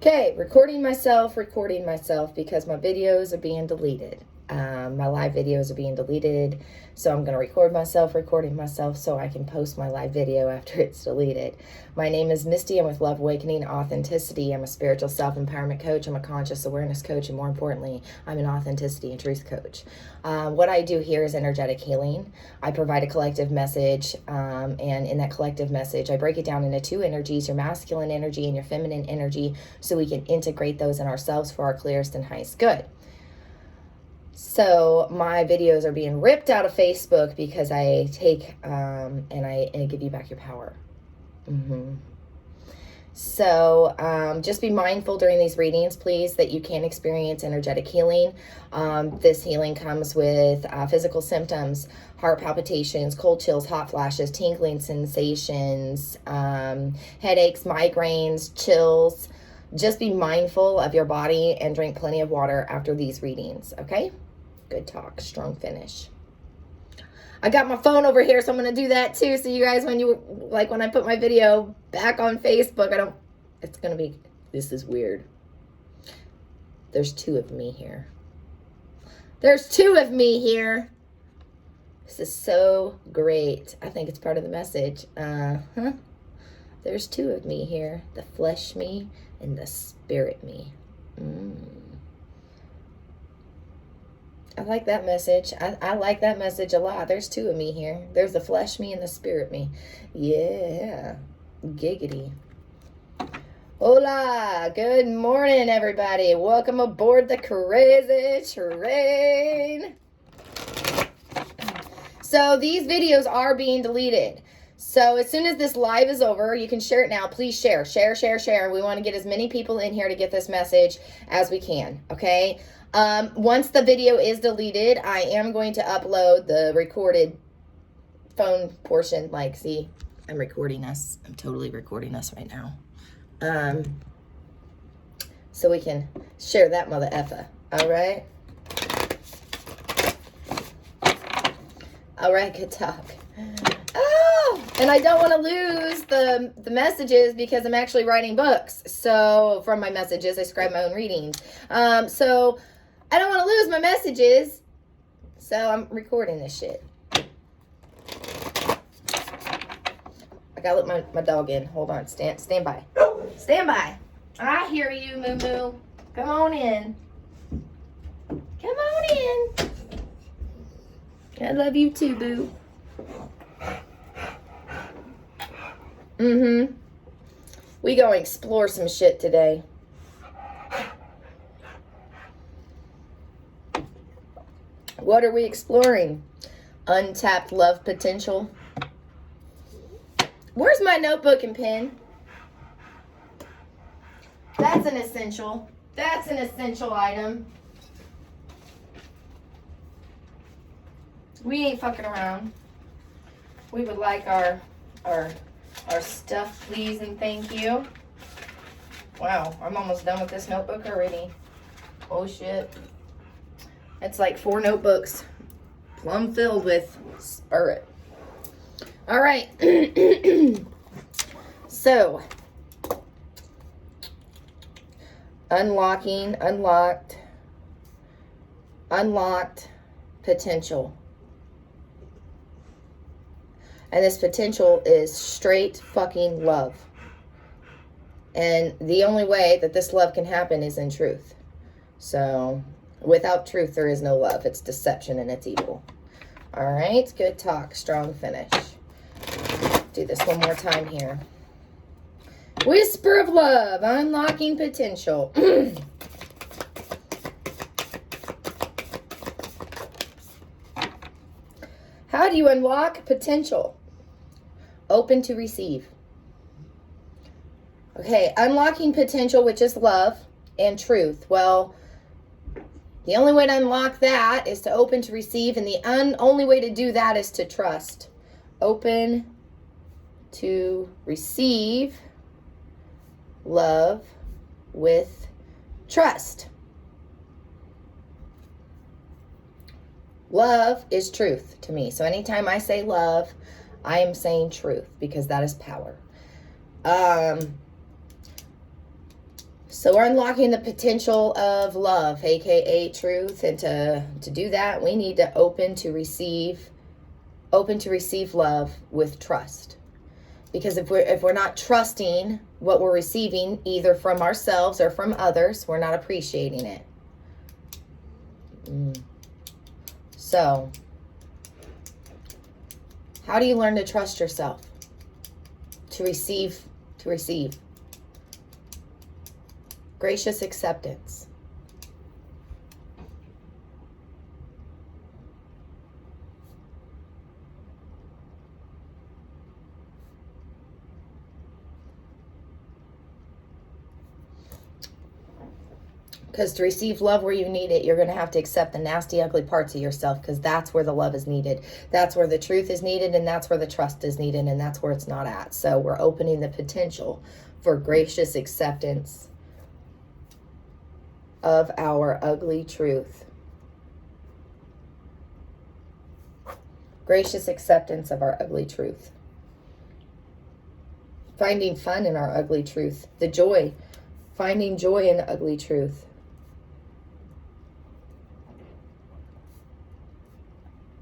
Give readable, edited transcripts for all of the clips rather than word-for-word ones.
Okay, recording myself because my videos are being deleted. My live videos are being deleted, so I'm going to record myself recording myself so I can post my live video after it's deleted. My name is Misty. I'm with Love Awakening Authenticity. I'm a spiritual self-empowerment coach. I'm a conscious awareness coach, and more importantly, I'm an authenticity and truth coach. What I do here is energetic healing. I provide a collective message, and in that collective message, I break it down into two energies, your masculine energy and your feminine energy, so we can integrate those in ourselves for our clearest and highest good. So my videos are being ripped out of Facebook because I take and I give you back your power. So just be mindful during these readings, please, that you can experience energetic healing. This healing comes with physical symptoms, heart palpitations, cold chills, hot flashes, tingling sensations, headaches, migraines, chills. Just be mindful of your body and drink plenty of water after these readings, okay? Good talk, strong finish. I got my phone over here, so I'm going to do that too. So you guys, when I put my video back on Facebook, it's going to be, this is weird. There's two of me here. There's two of me here. This is so great. I think it's part of the message. There's two of me here. The flesh me and the spirit me. I like that message. I like that message a lot. There's two of me here. There's the flesh me and the spirit me. Yeah. Giggity. Hola. Good morning, everybody. Welcome aboard the crazy train. So these videos are being deleted. So as soon as this live is over, you can share it now. Please share. We want to get as many people in here to get this message as we can. Okay. Once the video is deleted, I am going to upload the recorded phone portion. See, I'm recording us. I'm totally recording us right now. So we can share that mother effer. All right. All right, good talk. Oh, and I don't want to lose the messages because I'm actually writing books. So from my messages, I scribe my own readings. So I don't want to lose my messages, so I'm recording this shit. I gotta let my dog in. Hold on, stand by. Stand by. I hear you, Moo Moo. Come on in. Come on in. I love you too, boo. We gonna explore some shit today. What are we exploring? Untapped love potential. Where's my notebook and pen? That's an essential. That's an essential item. We ain't fucking around. We would like our stuff, please, and thank you. Wow, I'm almost done with this notebook already. Oh shit. It's like 4 notebooks, plumb filled with spirit. All right. So, unlocked potential. And this potential is straight fucking love. And the only way that this love can happen is in truth. So, without truth, there is no love. It's deception and it's evil. All right, good talk, strong finish. Do this one more time here. Whisper of love, unlocking potential. How do you unlock potential? Open to receive. Okay, unlocking potential, which is love and truth. Well, the only way to unlock that is to open to receive, and the only way to do that is to trust. Open to receive love with trust. Love is truth to me. So anytime I say love, I am saying truth because that is power. So we're unlocking the potential of love, aka truth, and to do that, we need to open to receive love with trust. Because if we're not trusting what we're receiving, either from ourselves or from others, we're not appreciating it. So, how do you learn to trust yourself? To receive. Gracious acceptance. Because to receive love where you need it, you're going to have to accept the nasty, ugly parts of yourself, because that's where the love is needed. That's where the truth is needed, and that's where the trust is needed, and that's where it's not at. So we're opening the potential for gracious acceptance of our ugly truth. Gracious acceptance of our ugly truth. Finding fun in our ugly truth. The joy. Finding joy in ugly truth.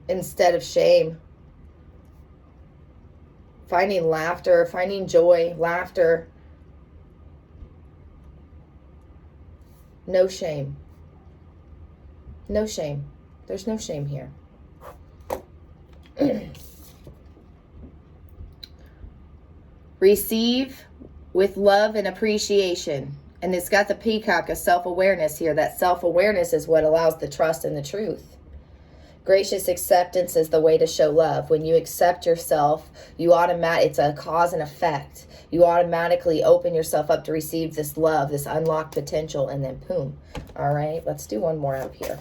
Instead of shame. Finding laughter, finding joy, laughter. No shame. No shame. There's no shame here. Receive with love and appreciation. And it's got the peacock of self-awareness here. That self-awareness is what allows the trust and the truth. Gracious acceptance is the way to show love. When you accept yourself, it's a cause and effect. You automatically open yourself up to receive this love, this unlocked potential, and then boom. All right, let's do one more up here.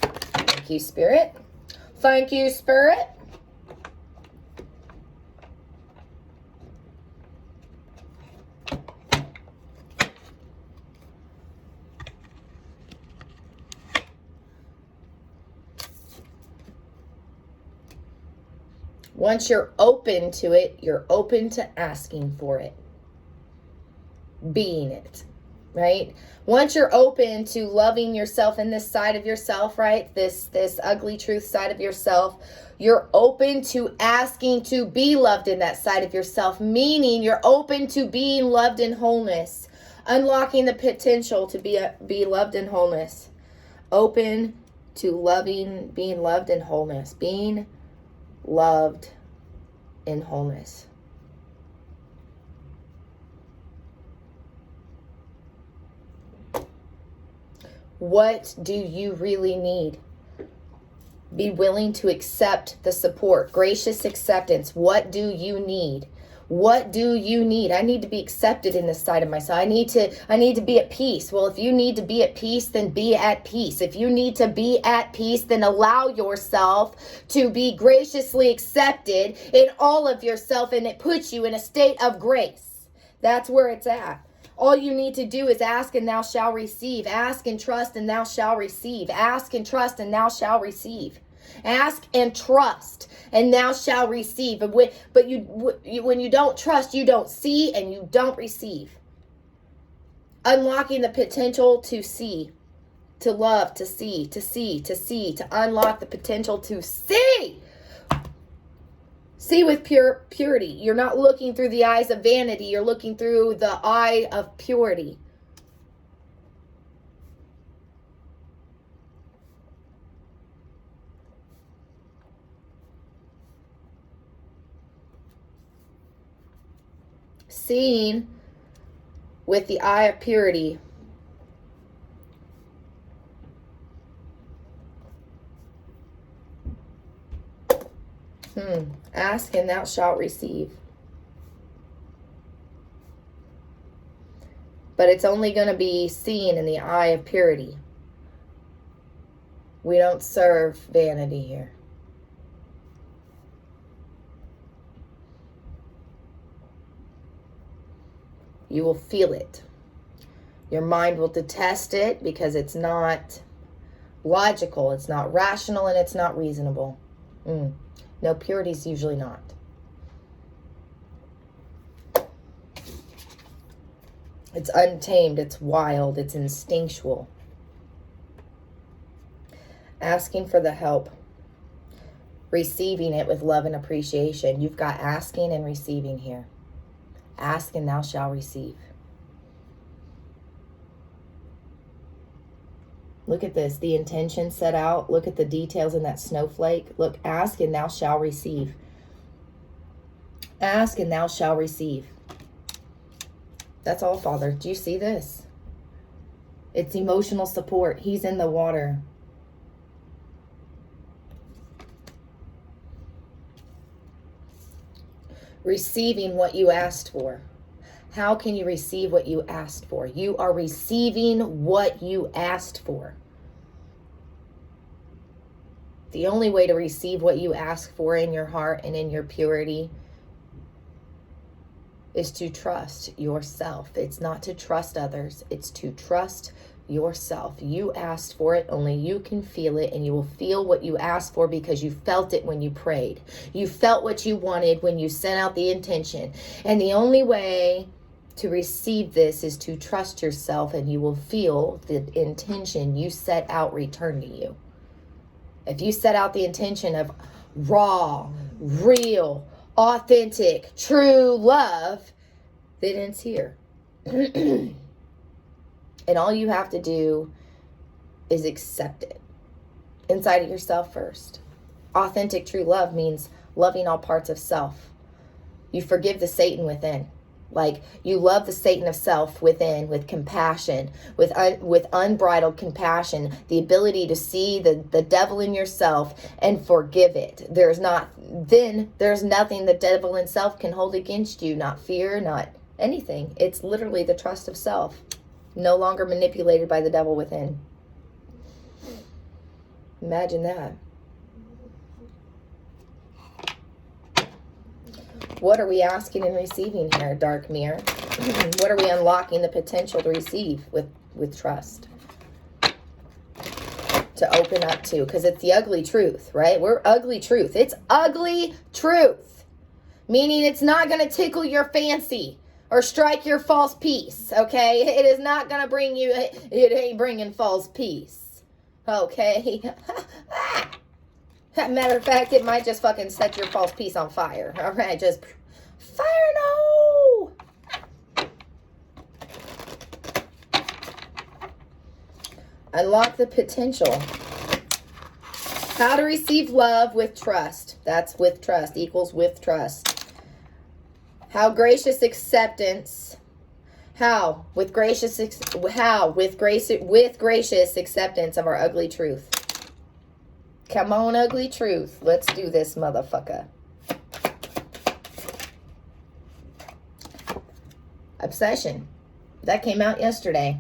Thank you, Spirit. Thank you, Spirit. Once you're open to it, you're open to asking for it. Being it, right? Once you're open to loving yourself in this side of yourself, right? This ugly truth side of yourself, you're open to asking to be loved in that side of yourself, meaning you're open to being loved in wholeness, unlocking the potential to be loved in wholeness. Open to being loved in wholeness, being loved in wholeness. What do you really need? Be willing to accept the support. Gracious acceptance. What do you need? What do you need? I need to be accepted in this side of myself. I need to be at peace. Well, if you need to be at peace, then be at peace. If you need to be at peace, then allow yourself to be graciously accepted in all of yourself, and it puts you in a state of grace. That's where it's at. All you need to do is ask and thou shalt receive. Ask and trust and thou shalt receive. Ask and trust and thou shalt receive. Ask and trust and thou shalt receive. But when you don't trust, you don't see and you don't receive. Unlocking the potential to see, to love, to see, to unlock the potential to see. See with purity. You're not looking through the eyes of vanity. You're looking through the eye of purity. Seeing with the eye of purity. Ask and thou shalt receive. But it's only going to be seen in the eye of purity. We don't serve vanity here. You will feel it. Your mind will detest it because it's not logical, it's not rational, and it's not reasonable. No, purity is usually not. It's untamed, it's wild, it's instinctual. Asking for the help, receiving it with love and appreciation. You've got asking and receiving here. Ask and thou shalt receive. Look at this, the intention set out. Look at the details in that snowflake. Look, ask and thou shalt receive. Ask and thou shalt receive. That's all, Father. Do you see this? It's emotional support. He's in the water. Receiving what you asked for. How can you receive what you asked for? You are receiving what you asked for. The only way to receive what you ask for in your heart and in your purity is to trust yourself. It's not to trust others. It's to trust yourself. You asked for it. Only you can feel it, and you will feel what you asked for because you felt it when you prayed. You felt what you wanted when you sent out the intention. And the only way to receive this is to trust yourself, and you will feel the intention you set out return to you. If you set out the intention of raw, real, authentic, true love, then it's here. And all you have to do is accept it inside of yourself first. Authentic, true love means loving all parts of self. You forgive the Satan within. Like, you love the Satan of self within with compassion, with unbridled compassion, the ability to see the devil in yourself and forgive it. There's nothing the devil in self can hold against you, not fear, not anything. It's literally the trust of self, no longer manipulated by the devil within. Imagine that. What are we asking and receiving here, dark mirror? What are we unlocking the potential to receive with trust? To open up to, because it's the ugly truth, right? We're ugly truth. It's ugly truth. Meaning it's not going to tickle your fancy or strike your false peace, okay? It is not going to bring you, it ain't bringing false peace, okay? Matter of fact, it might just fucking set your false peace on fire. All right, just fire, no. Unlock the potential. How to receive love with trust. That's with trust, equals with trust. How gracious acceptance. How with gracious acceptance of our ugly truth. Come on, ugly truth. Let's do this, motherfucker. Obsession. That came out yesterday.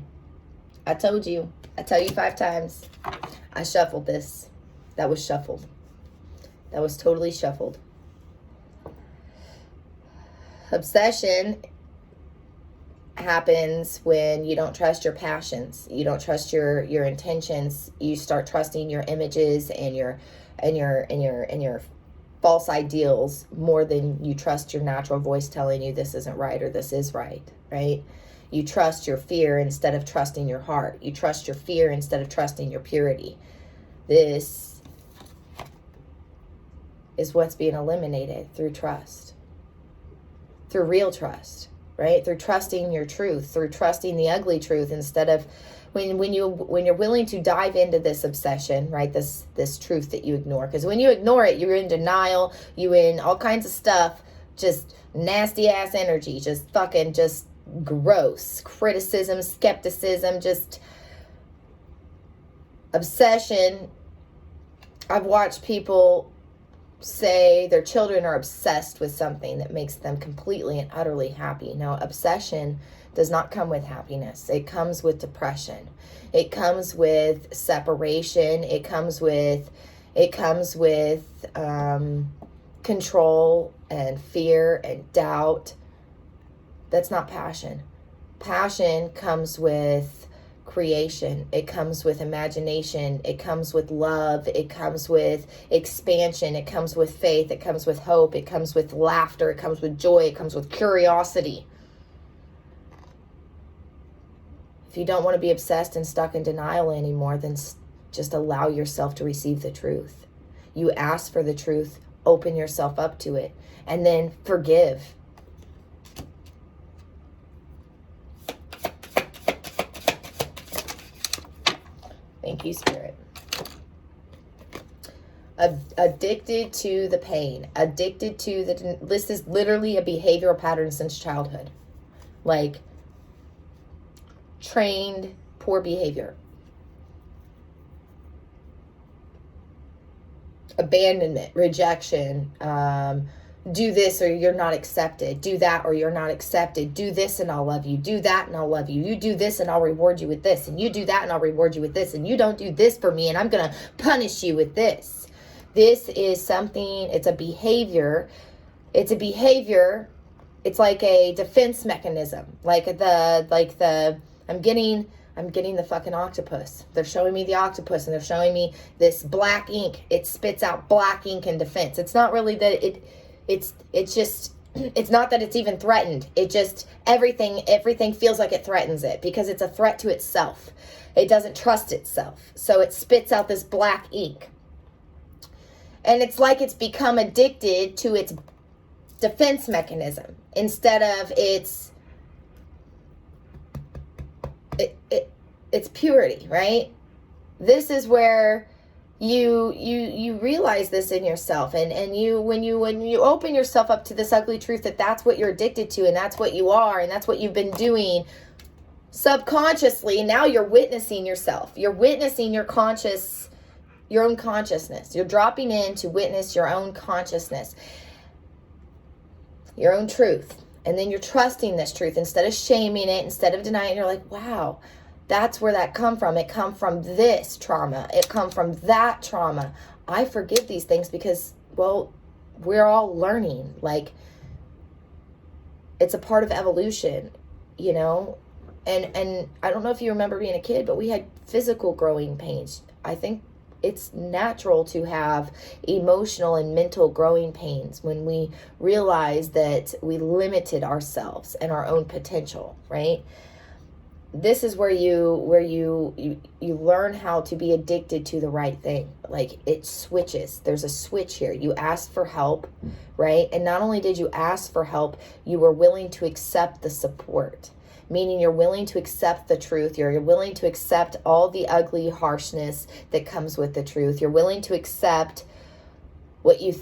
I told you. I tell you 5 times. I shuffled this. That was shuffled. That was totally shuffled. Obsession happens when you don't trust your passions. You don't trust your intentions. You start trusting your images and your false ideals more than you trust your natural voice telling you this isn't right or this is right, right? You trust your fear instead of trusting your heart. You trust your fear instead of trusting your purity. This is what's being eliminated through trust. Through real trust. Right? Through trusting your truth, through trusting the ugly truth instead of when you're willing to dive into this obsession, right? This truth that you ignore. Because when you ignore it, you're in denial, you in all kinds of stuff, just nasty ass energy, just fucking just gross. Criticism, skepticism, just obsession. I've watched people say their children are obsessed with something that makes them completely and utterly happy. Now, obsession does not come with happiness. It comes with depression. It comes with separation. It comes with control and fear and doubt. That's not passion. Passion comes with creation. It comes with imagination. It comes with love. It comes with expansion. It comes with faith. It comes with hope. It comes with laughter. It comes with joy. It comes with curiosity. If you don't want to be obsessed and stuck in denial anymore, then just allow yourself to receive the truth. You ask for the truth, open yourself up to it, and then forgive. Thank you, Spirit. Addicted to the pain. Addicted to the... This is literally a behavioral pattern since childhood. Like, trained poor behavior. Abandonment, rejection, do this or you're not accepted. Do that or you're not accepted. Do this and I'll love you. Do that and I'll love you. You do this and I'll reward you with this. And you do that and I'll reward you with this. And you don't do this for me and I'm going to punish you with this. This is something, it's a behavior. It's a behavior. It's like a defense mechanism. I'm getting the fucking octopus. They're showing me the octopus and they're showing me this black ink. It spits out black ink in defense. It's not really that it's just, it's not that it's even threatened. It just, everything feels like it threatens it because it's a threat to itself. It doesn't trust itself. So it spits out this black ink. And it's like it's become addicted to its defense mechanism instead of its purity, right? This is where you realize this in yourself, and you when you open yourself up to this ugly truth that that's what you're addicted to and that's what you are and that's what you've been doing subconsciously. Now you're witnessing yourself. You're witnessing your own consciousness. You're dropping in to witness your own consciousness, your own truth. And then you're trusting this truth instead of shaming it, instead of denying it. You're like, wow, that's where that come from. It come from this trauma. It come from that trauma. I forgive these things because, well, we're all learning. Like, it's a part of evolution, you know? And I don't know if you remember being a kid, but we had physical growing pains. I think it's natural to have emotional and mental growing pains when we realize that we limited ourselves and our own potential, right? This is where you learn how to be addicted to the right thing. Like, it switches. There's a switch here. You asked for help, right? And not only did you ask for help, you were willing to accept the support. Meaning you're willing to accept the truth. You're willing to accept all the ugly harshness that comes with the truth. You're willing to accept what you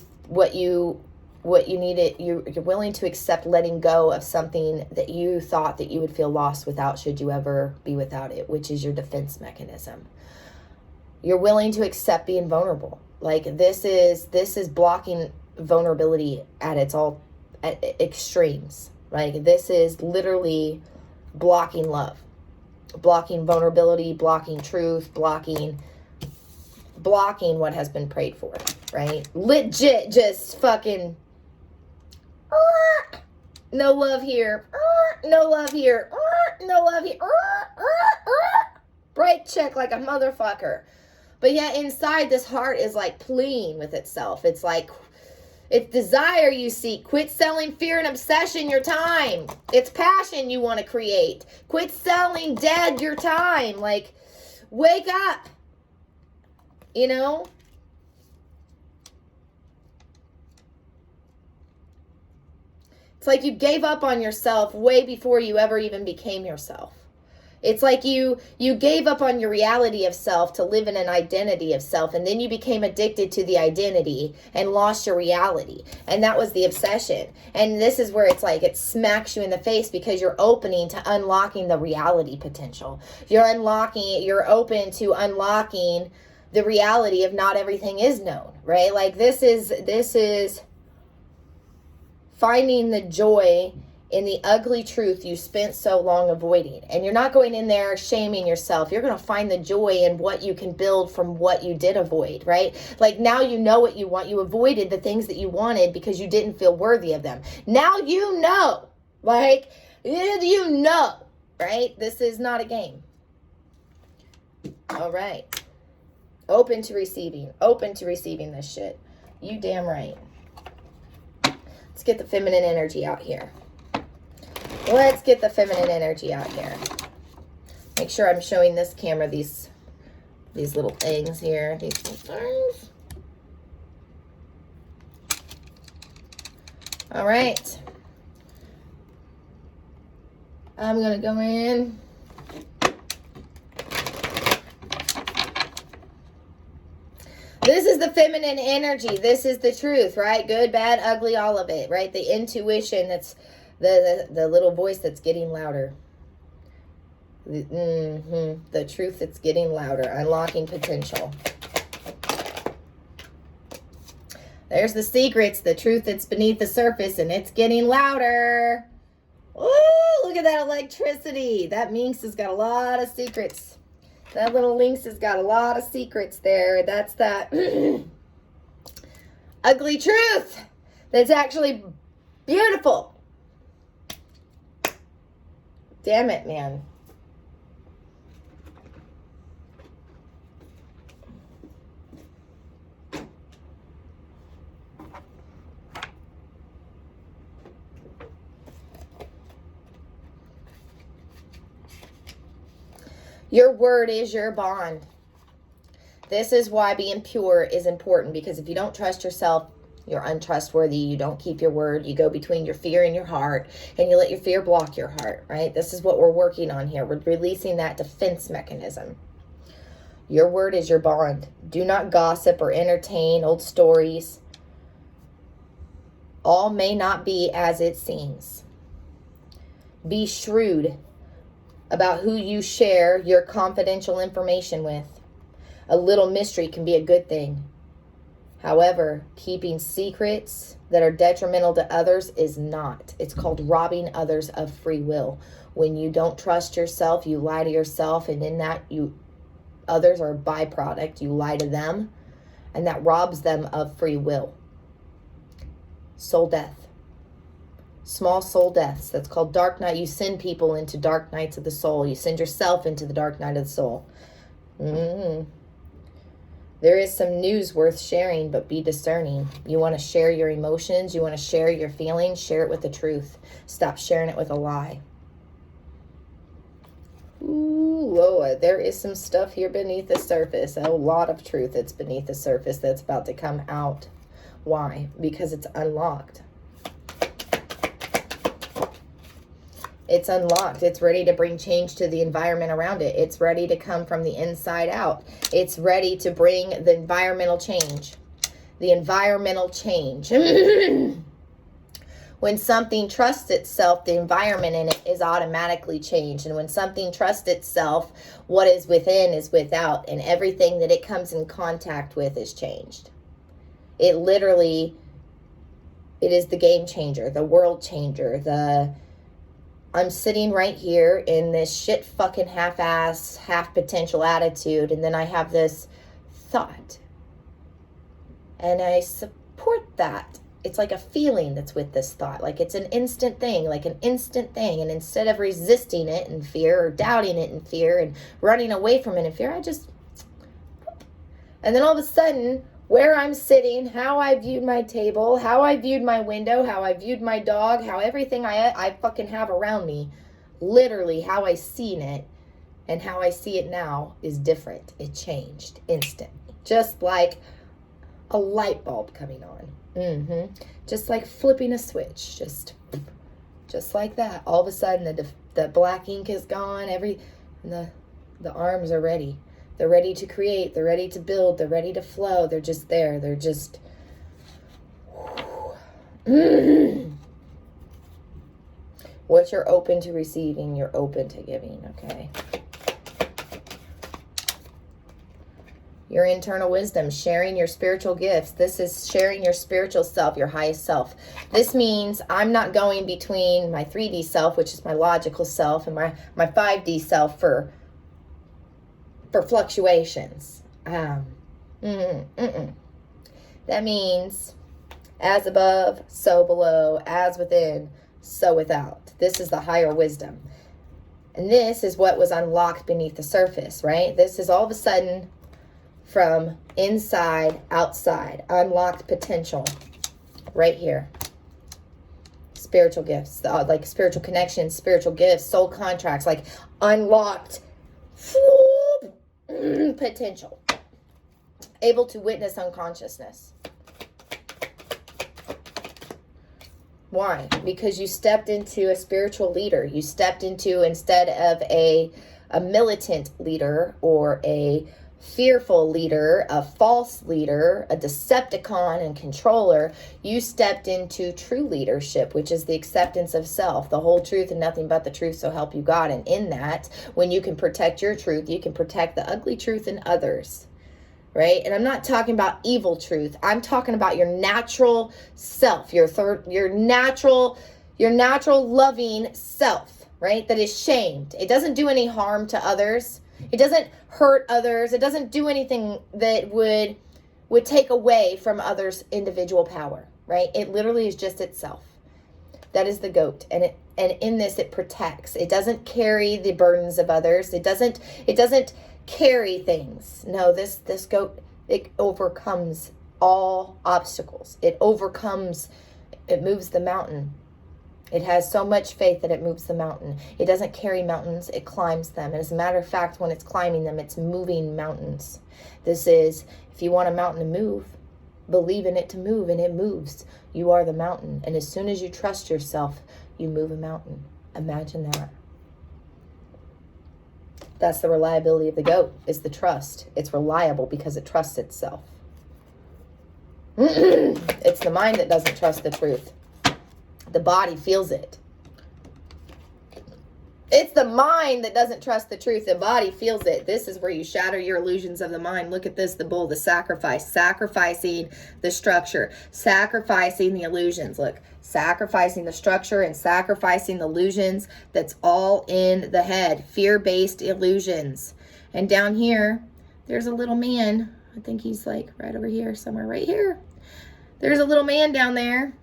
needed. You're willing to accept letting go of something that you thought that you would feel lost without should you ever be without it, which is your defense mechanism. You're willing to accept being vulnerable. Like, this is blocking vulnerability at extremes. Like, this is literally blocking love, blocking vulnerability, blocking truth, blocking what has been prayed for, right? Legit just fucking no love here, no love here, no love here, break check like a motherfucker. But yet inside, this heart is like pleading with itself. It's like, it's desire you seek. Quit selling fear and obsession your time. It's passion you want to create. Quit selling dead your time. Like, wake up. You know? It's like you gave up on yourself way before you ever even became yourself. It's like you gave up on your reality of self to live in an identity of self, and then you became addicted to the identity and lost your reality. And that was the obsession. And this is where it's like it smacks you in the face because you're opening to unlocking the reality potential. You're open to unlocking the reality of not everything is known, right? Like, this is finding the joy in the ugly truth you spent so long avoiding. And you're not going in there shaming yourself. You're going to find the joy in what you can build from what you did avoid, right? Like, now you know what you want. You avoided the things that you wanted because you didn't feel worthy of them. Now you know, like, you know, right? This is not a game. All right. Open to receiving this shit. You damn right. Let's get the feminine energy out here. Let's get the feminine energy out here. Make sure I'm showing this camera these little things here. These little things. All right. I'm going to go in. This is the feminine energy. This is the truth, right? Good, bad, ugly, all of it, right? The intuition, that's the little voice that's getting louder. The truth that's getting louder. Unlocking potential. There's the secrets, the truth that's beneath the surface, and it's getting louder. Oh, look at that electricity. That minx has got a lot of secrets. That little lynx has got a lot of secrets there. That's that ugly truth that's actually beautiful. Damn it, man. Your word is your bond. This is why being pure is important, because if you don't trust yourself, you're untrustworthy. You don't keep your word. You go between your fear and your heart, and you let your fear block your heart, right? This is what we're working on here. We're releasing that defense mechanism. Your word is your bond. Do not gossip or entertain old stories. All may not be as it seems. Be shrewd about who you share your confidential information with. A little mystery can be a good thing. However, keeping secrets that are detrimental to others is not. It's called robbing others of free will. When you don't trust yourself, you lie to yourself, and in that others are a byproduct. You lie to them, and that robs them of free will. Soul death. Small soul deaths. That's called dark night. You send people into dark nights of the soul. You send yourself into the dark night of the soul. There is some news worth sharing, but be discerning. You want to share your emotions. You want to share your feelings. Share it with the truth. Stop sharing it with a lie. Ooh, whoa, there is some stuff here beneath the surface. A lot of truth that's beneath the surface that's about to come out. Why? Because it's unlocked. It's unlocked. It's ready to bring change to the environment around it. It's ready to come from the inside out. It's ready to bring the environmental change. The environmental change. When something trusts itself, the environment in it is automatically changed. And when something trusts itself, what is within is without. And everything that it comes in contact with is changed. It literally, it is the game changer, the world changer, I'm sitting right here in this shit fucking half-ass, half-potential attitude, and then I have this thought. And I support that. It's like a feeling that's with this thought. Like it's an instant thing, And instead of resisting it in fear or doubting it in fear and running away from it in fear, and then all of a sudden, where I'm sitting, how I viewed my table, how I viewed my window, how I viewed my dog, how everything I fucking have around me, literally how I seen it and how I see it now is different. It changed instantly. Just like a light bulb coming on. Just like flipping a switch. Just like that. All of a sudden the black ink is gone. The arms are ready. They're ready to create. They're ready to build. They're ready to flow. They're just there. They're just... What you're open to receiving, you're open to giving, okay? Your internal wisdom, sharing your spiritual gifts. This is sharing your spiritual self, your highest self. This means I'm not going between my 3D self, which is my logical self, and my 5D self for fluctuations. That means as above, so below, as within, so without. This is the higher wisdom. And this is what was unlocked beneath the surface, right? This is all of a sudden from inside, outside, unlocked potential right here. Spiritual gifts, like spiritual connections, spiritual gifts, soul contracts, like unlocked Potential. Able to witness unconsciousness. Why? Because you stepped into a spiritual leader. You stepped into, instead of a militant leader or a fearful leader, a false leader, a Decepticon and controller, you stepped into true leadership, which is the acceptance of self, the whole truth and nothing but the truth, so help you God. And in that, when you can protect your truth, you can protect the ugly truth in others, right? And I'm not talking about evil truth. I'm talking about your natural self, your natural loving self, right? That is shamed. It doesn't do any harm to others. It doesn't hurt others. It doesn't do anything that would take away from others' individual power, right? It literally is just itself. That is the goat. And in this, it protects. It doesn't carry the burdens of others. It doesn't carry things. No, this goat, it overcomes all obstacles. It moves the mountain. It has so much faith that it moves the mountain. It doesn't carry mountains, it climbs them. And as a matter of fact, when it's climbing them, it's moving mountains. This is, if you want a mountain to move, believe in it to move, and it moves. You are the mountain. And as soon as you trust yourself, you move a mountain. Imagine that. That's the reliability of the goat, is the trust. It's reliable because it trusts itself. It's the mind that doesn't trust the truth. The body feels it. It's the mind that doesn't trust the truth. The body feels it. This is where you shatter your illusions of the mind. Look at this, the bull, the sacrifice. Sacrificing the structure. Sacrificing the illusions. Look, sacrificing the structure and sacrificing the illusions. That's all in the head. Fear-based illusions. And down here, there's a little man. I think he's like right over here, somewhere right here. There's a little man down there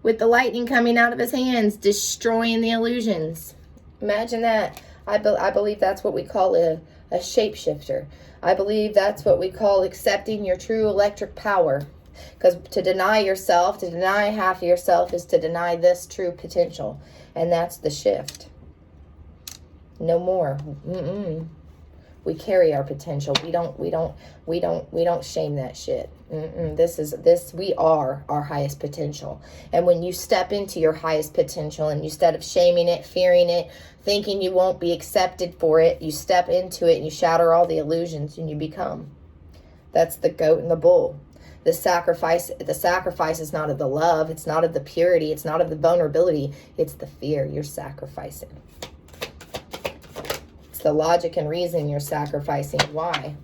with the lightning coming out of his hands, destroying the illusions. Imagine that. I believe that's what we call a shapeshifter. I believe that's what we call accepting your true electric power. Because to deny yourself, to deny half of yourself, is to deny this true potential. And that's the shift. No more. We carry our potential. We don't shame that shit. We are our highest potential. And when you step into your highest potential, and instead of shaming it, fearing it, thinking you won't be accepted for it, you step into it and you shatter all the illusions and you become. That's the goat and the bull. The sacrifice is not of the love, it's not of the purity, it's not of the vulnerability, it's the fear you're sacrificing. The logic and reasoning you're sacrificing. Why?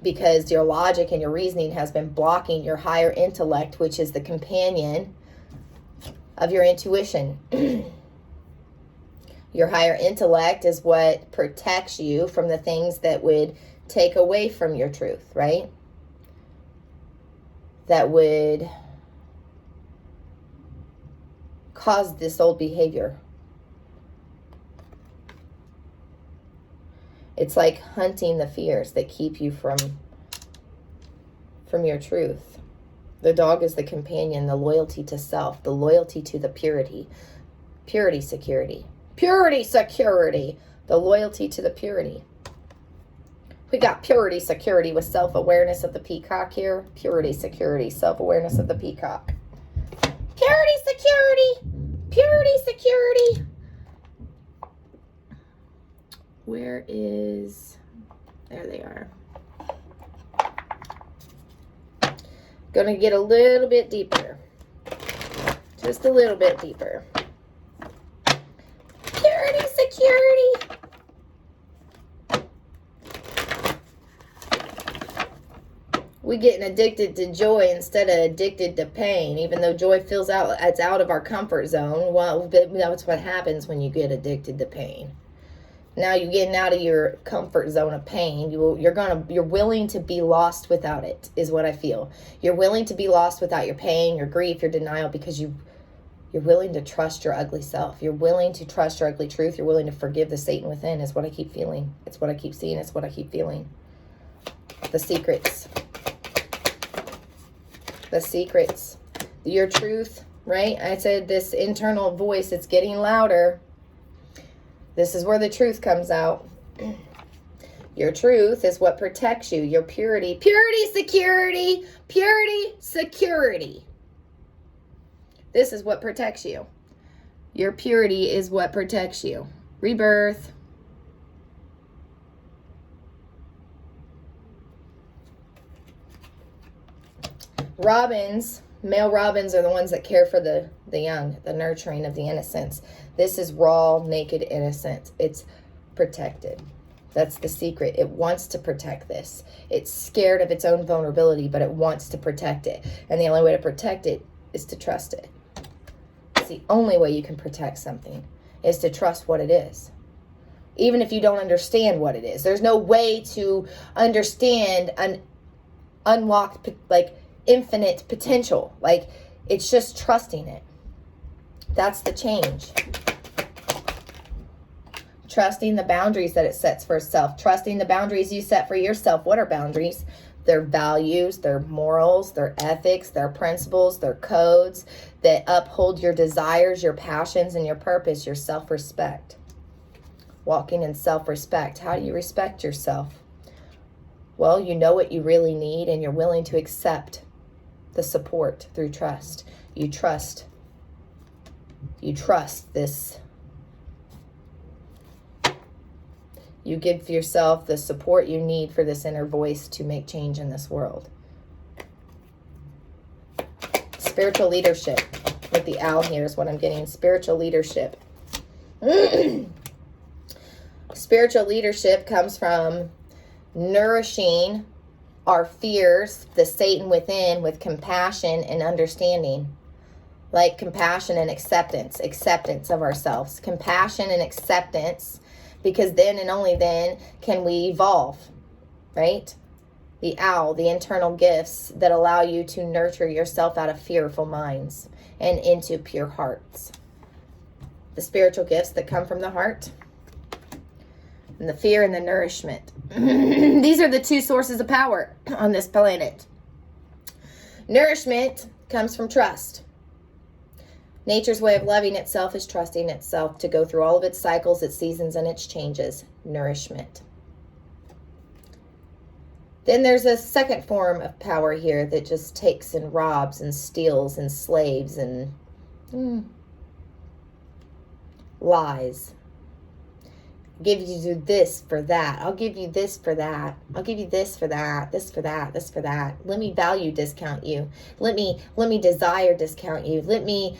Because your logic and your reasoning has been blocking your higher intellect, which is the companion of your intuition. Your higher intellect is what protects you from the things that would take away from your truth, right? That would cause this old behavior. It's like hunting the fears that keep you from your truth. The dog is the companion, the loyalty to self, the loyalty to the purity. Purity, security. Purity, security. The loyalty to the purity. We got purity, security with self-awareness of the peacock here. Purity, security, self-awareness of the peacock. Purity, security. Purity, security. Where is, there they are. Gonna get a little bit deeper. Just a little bit deeper. Purity, security. We getting addicted to joy instead of addicted to pain, even though joy feels it's out of our comfort zone. Well, that's what happens when you get addicted to pain. Now you're getting out of your comfort zone of pain. You're willing to be lost without it, is what I feel. You're willing to be lost without your pain, your grief, your denial, because you're willing to trust your ugly self. You're willing to trust your ugly truth. You're willing to forgive the Satan within, is what I keep feeling. It's what I keep seeing. It's what I keep feeling. The secrets. The secrets. Your truth, right? I said this internal voice, it's getting louder. This is where the truth comes out. Your truth is what protects you. Your purity. Purity, security. Purity, security. This is what protects you. Your purity is what protects you. Rebirth. Robins, male robins are the ones that care for the young, the nurturing of the innocence. This is raw, naked innocence. It's protected. That's the secret. It wants to protect this. It's scared of its own vulnerability, but it wants to protect it. And the only way to protect it is to trust it. It's the only way you can protect something, is to trust what it is. Even if you don't understand what it is. There's no way to understand an unlocked, like, infinite potential. Like, it's just trusting it. That's the change. Trusting the boundaries that it sets for itself. Trusting the boundaries you set for yourself. What are boundaries? Their values, their morals, their ethics, their principles, their codes that uphold your desires, your passions, and your purpose, your self-respect. Walking in self-respect. How do you respect yourself? Well, you know what you really need, and you're willing to accept the support through trust. You trust this. You give yourself the support you need for this inner voice to make change in this world. Spiritual leadership. With the owl here is what I'm getting. Spiritual leadership. Spiritual leadership comes from nourishing our fears, the Satan within, with compassion and understanding. Like compassion and acceptance of ourselves. Compassion and acceptance, because then and only then can we evolve, right? The owl, the internal gifts that allow you to nurture yourself out of fearful minds and into pure hearts. The spiritual gifts that come from the heart, and the fear and the nourishment. These are the two sources of power on this planet. Nourishment comes from trust. Nature's way of loving itself is trusting itself to go through all of its cycles, its seasons, and its changes. Nourishment. Then there's a second form of power here that just takes and robs and steals and slaves and lies. Give you this for that. I'll give you this for that. I'll give you this for that. This for that. This for that. Let me value discount you. Let me desire discount you. Let me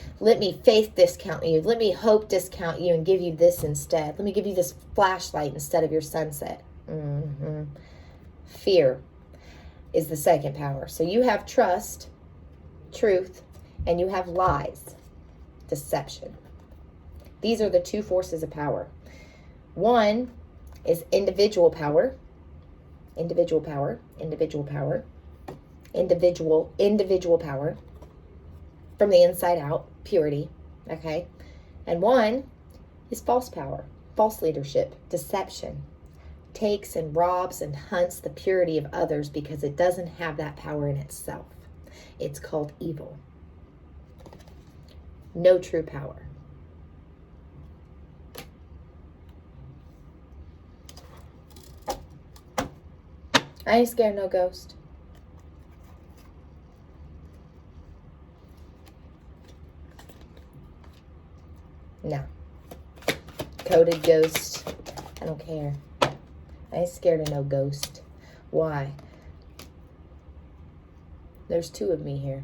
faith discount you. Let me hope discount you and give you this instead. Let me give you this flashlight instead of your sunset. Fear is the second power. So you have trust, truth, and you have lies, deception. These are the two forces of power. One is individual power, individual power from the inside out, purity, okay? And one is false power, false leadership, deception, takes and robs and hunts the purity of others because it doesn't have that power in itself. It's called evil. No true power. I ain't scared of no ghost. No. Coded ghost. I don't care. I ain't scared of no ghost. Why? There's two of me here.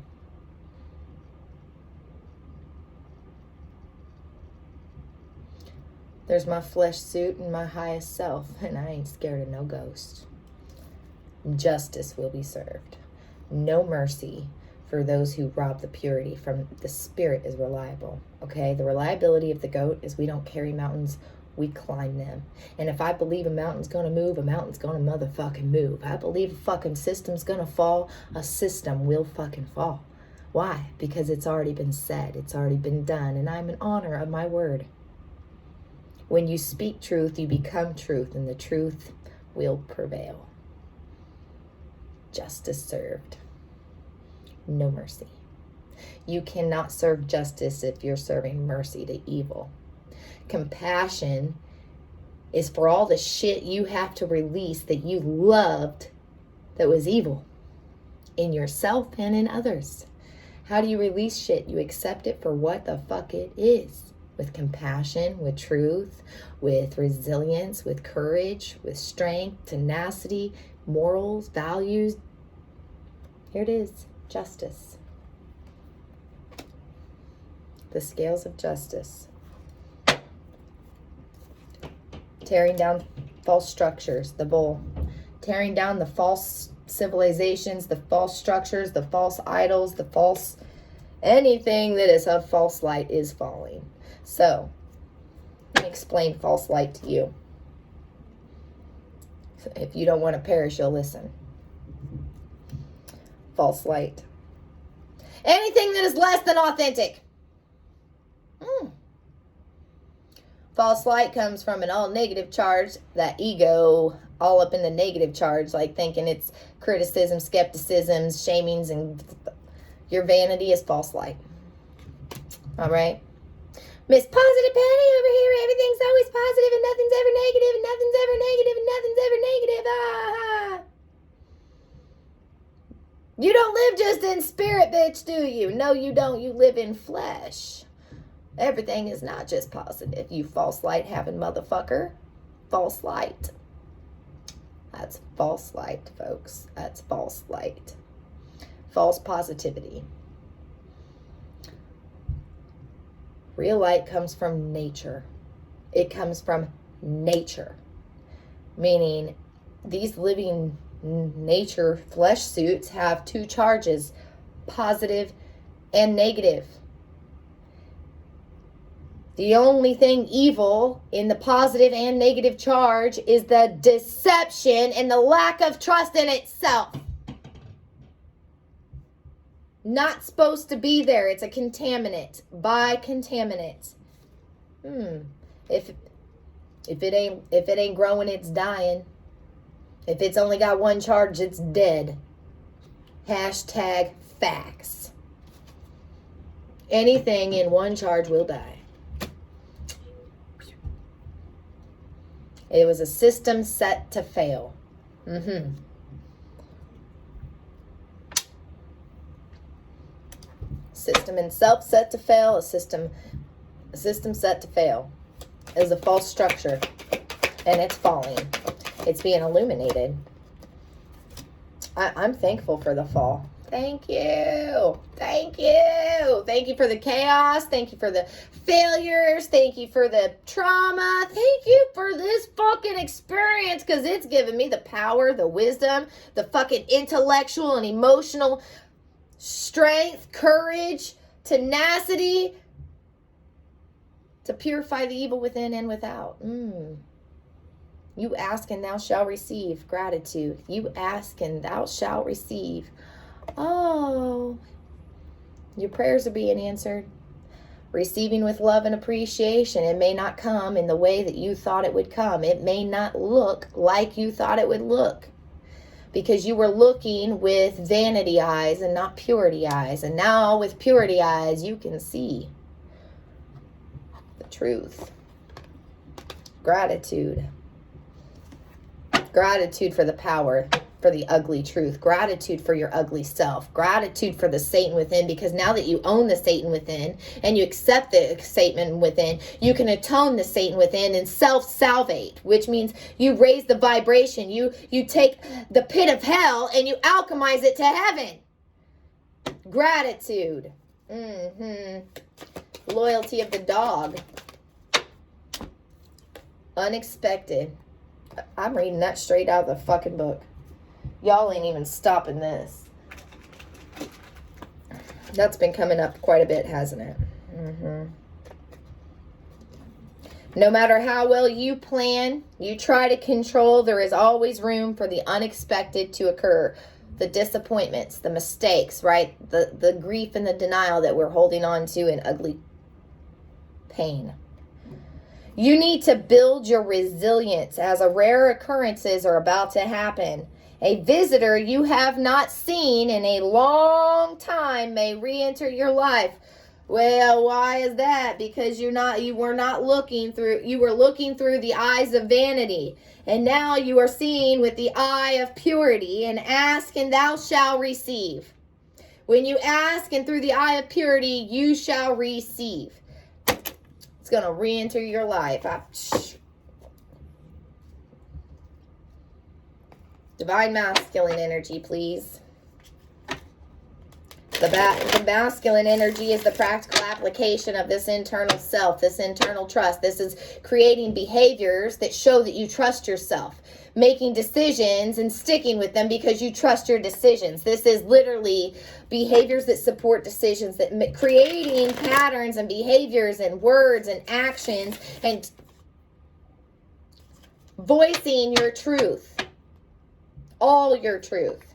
There's my flesh suit and my highest self, and I ain't scared of no ghost. Justice will be served. No mercy for those who rob the purity from the spirit is reliable. Okay, the reliability of the goat is we don't carry mountains, we climb them. And if I believe a mountain's gonna move, a mountain's gonna motherfucking move. I believe a fucking system's gonna fall, a system will fucking fall. Why? Because it's already been said, it's already been done, and I'm in honor of my word. When you speak truth, you become truth, and the truth will prevail. Justice served. No mercy. You cannot serve justice if you're serving mercy to evil. Compassion is for all the shit you have to release that you loved that was evil in yourself and in others. How do you release shit? You accept it for what the fuck it is. With compassion, with truth, with resilience, with courage, with strength, tenacity, morals, values. Here it is, justice. The scales of justice. Tearing down false structures, the bull. Tearing down the false civilizations, the false structures, the false idols, the false... anything that is of false light is falling. So, let me explain false light to you. So if you don't want to perish, you'll listen. False light. Anything that is less than authentic. False light comes from an all negative charge, that ego all up in the negative charge, like thinking it's criticism, skepticisms, shamings, and your vanity is false light. All right? Miss Positive Penny over here, everything's always positive and nothing's ever negative and nothing's ever negative and nothing's ever negative. Ah. You don't live just in spirit, bitch, do you? No, you don't. You live in flesh. Everything is not just positive. You false light having motherfucker. False light. That's false light, folks. That's false light. False positivity. Real light comes from nature. It comes from nature. Meaning these living nature flesh suits have two charges, positive and negative. The only thing evil in the positive and negative charge is the deception and the lack of trust in itself. Not supposed to be there. It's a contaminant. Bicontaminant. If it ain't growing, it's dying. If it's only got one charge, it's dead. Hashtag facts. Anything in one charge will die. It was a system set to fail. System in self set to fail. A system set to fail. It is a false structure. And it's falling. It's being illuminated. I'm thankful for the fall. Thank you. Thank you. Thank you for the chaos. Thank you for the failures. Thank you for the trauma. Thank you for this fucking experience, because it's given me the power, the wisdom, the fucking intellectual and emotional strength, courage, tenacity to purify the evil within and without. You ask and thou shalt receive. Gratitude. You ask and thou shalt receive. Oh, your prayers are being answered. Receiving with love and appreciation. It may not come in the way that you thought it would come. It may not look like you thought it would look, because you were looking with vanity eyes and not purity eyes. And now with purity eyes, you can see the truth. Gratitude. Gratitude for the power, for the ugly truth. Gratitude for your ugly self. Gratitude for the Satan within, because now that you own the Satan within and you accept the Satan within, you can atone the Satan within and self-salvate, which means you raise the vibration. You take the pit of hell and you alchemize it to heaven. Gratitude. Loyalty of the dog. Unexpected. I'm reading that straight out of the fucking book. Y'all ain't even stopping this. That's been coming up quite a bit, hasn't it? No matter how well you plan, you try to control, there is always room for the unexpected to occur. The disappointments, the mistakes, right? The grief and the denial that we're holding on to in ugly pain. You need to build your resilience as a rare occurrences are about to happen. A visitor you have not seen in a long time may re-enter your life Well, why is that? Because you were looking through the eyes of vanity. And now you are seeing with the eye of purity, and ask and thou shalt receive. When you ask and through the eye of purity, you shall receive. It's going to re-enter your life. Divine masculine energy, please. The masculine energy is the practical application of this internal self, this internal trust. This is creating behaviors that show that you trust yourself, making decisions and sticking with them because you trust your decisions. This is literally behaviors that support decisions, that creating patterns and behaviors and words and actions and voicing your truth, all your truth.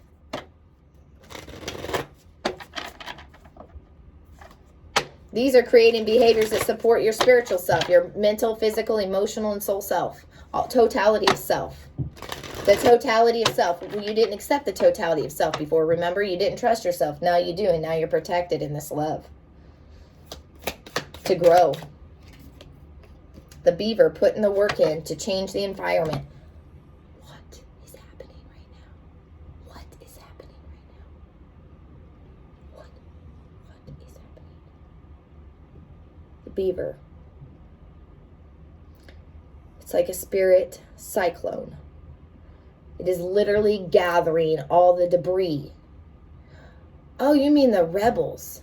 These are creating behaviors that support your spiritual self, your mental, physical, emotional, and soul self. Totality of self. The totality of self. Well, you didn't accept the totality of self before. Remember, you didn't trust yourself. Now you do, and now you're protected in this love. To grow. The beaver putting the work in to change the environment. What is happening right now? What is happening right now? What is happening? The beaver. It's like a spirit cyclone. It is literally gathering all the debris. Oh, you mean the rebels?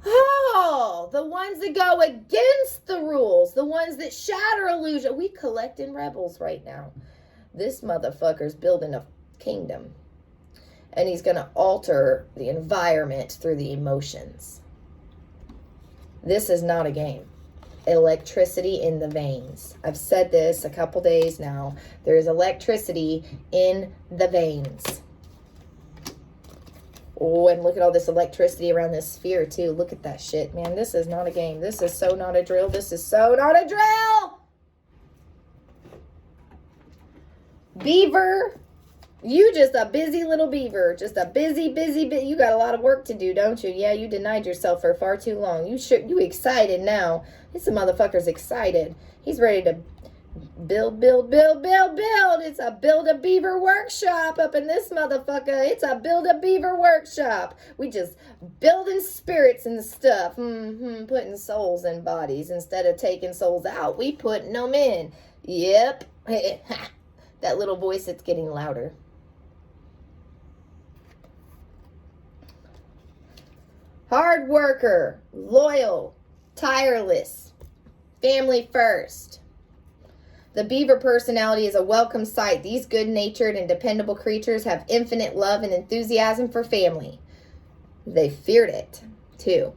Oh, the ones that go against the rules, the ones that shatter illusion. We collecting rebels right now. This motherfucker's building a kingdom. And he's going to alter the environment through the emotions. This is not a game. Electricity in the veins. I've said this a couple days now. There is electricity in the veins. Oh, and look at all this electricity around this sphere too. Look at that shit, man. This is not a game. This is so not a drill. This is so not a drill. Beaver, you just a busy little beaver. Just a busy. You got a lot of work to do, don't you? Yeah, you denied yourself for far too long. You excited now. This motherfucker's excited. He's ready to build. It's a build a beaver workshop up in this motherfucker. It's a build a beaver workshop. We just building spirits and stuff. Putting souls in bodies. Instead of taking souls out, we putting them in. Yep. That little voice that's getting louder. Hard worker, loyal, tireless, family first. The beaver personality is a welcome sight. These good-natured and dependable creatures have infinite love and enthusiasm for family. They feared it, too.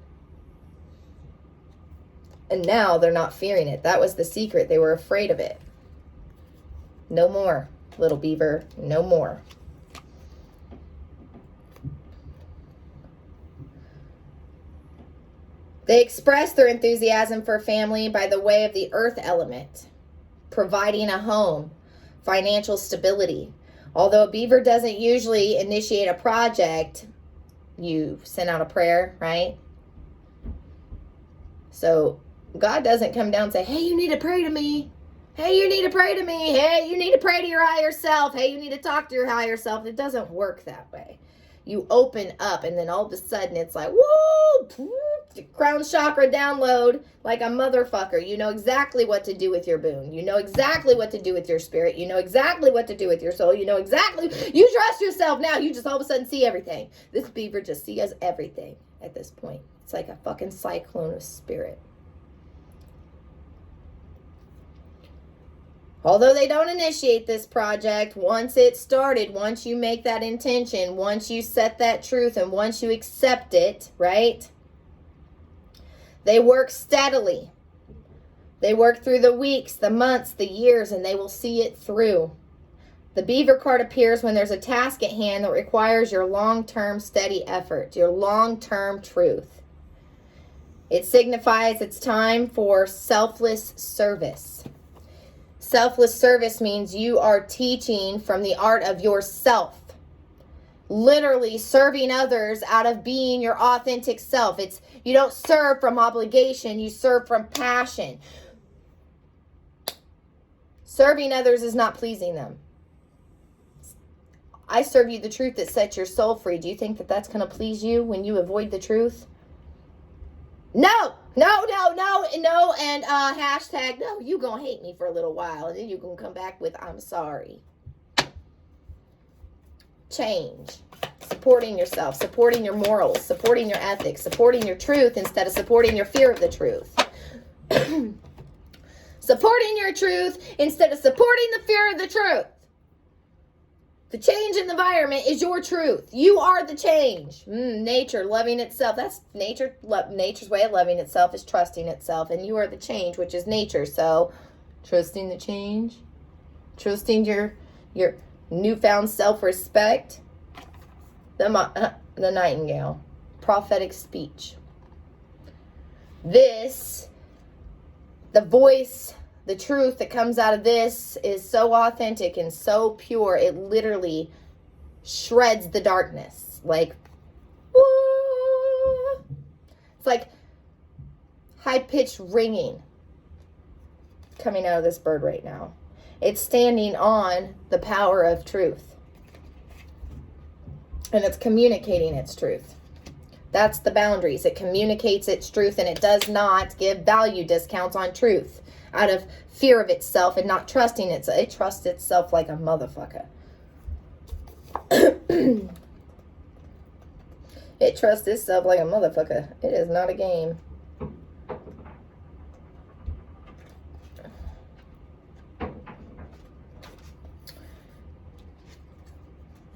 And now they're not fearing it. That was the secret. They were afraid of it. No more, little beaver. No more. They express their enthusiasm for family by the way of the earth element, providing a home, financial stability. Although a beaver doesn't usually initiate a project, you send out a prayer, right? So God doesn't come down and say, hey, you need to pray to me. Hey, you need to pray to me. Hey, you need to pray to your higher self. Hey, you need to talk to your higher self. It doesn't work that way. You open up and then all of a sudden it's like, woo, crown chakra download like a motherfucker. You know exactly what to do with your boon. You know exactly what to do with your spirit. You know exactly what to do with your soul. You know exactly. You trust yourself now. You just all of a sudden see everything. This beaver just sees everything at this point. It's like a fucking cyclone of spirit. Although they don't initiate this project, once it's started, once you make that intention, once you set that truth, and once you accept it, right? They work steadily. They work through the weeks, the months, the years, and they will see it through. The beaver card appears when there's a task at hand that requires your long-term steady effort, your long-term truth. It signifies it's time for selfless service. Selfless service means you are teaching from the art of yourself. literally serving others out of being your authentic self. You don't serve from obligation, you serve from passion. Serving others is not pleasing them. I serve you the truth that sets your soul free. Do you think that that's going to please you when you avoid the truth? No, and hashtag, no, you going to hate me for a little while, and then you going to come back with, I'm sorry. Change. Supporting yourself, supporting your morals, supporting your ethics, supporting your truth instead of supporting your fear of the truth. Supporting your truth instead of supporting the fear of the truth. The change in the environment is your truth. You are the change. Nature loving itself. That's nature. Nature's way of loving itself is trusting itself. And you are the change, which is nature. So trusting the change. Trusting your newfound self-respect. The nightingale. Prophetic speech. The voice, the truth that comes out of this is so authentic and so pure. It literally shreds the darkness. Like, woo! It's like high-pitched ringing coming out of this bird right now. It's standing on the power of truth. And it's communicating its truth. That's the boundaries. It communicates its truth, and it does not give value discounts on truth out of fear of itself and not trusting it. It trusts itself like a motherfucker. It trusts itself like a motherfucker. It is not a game.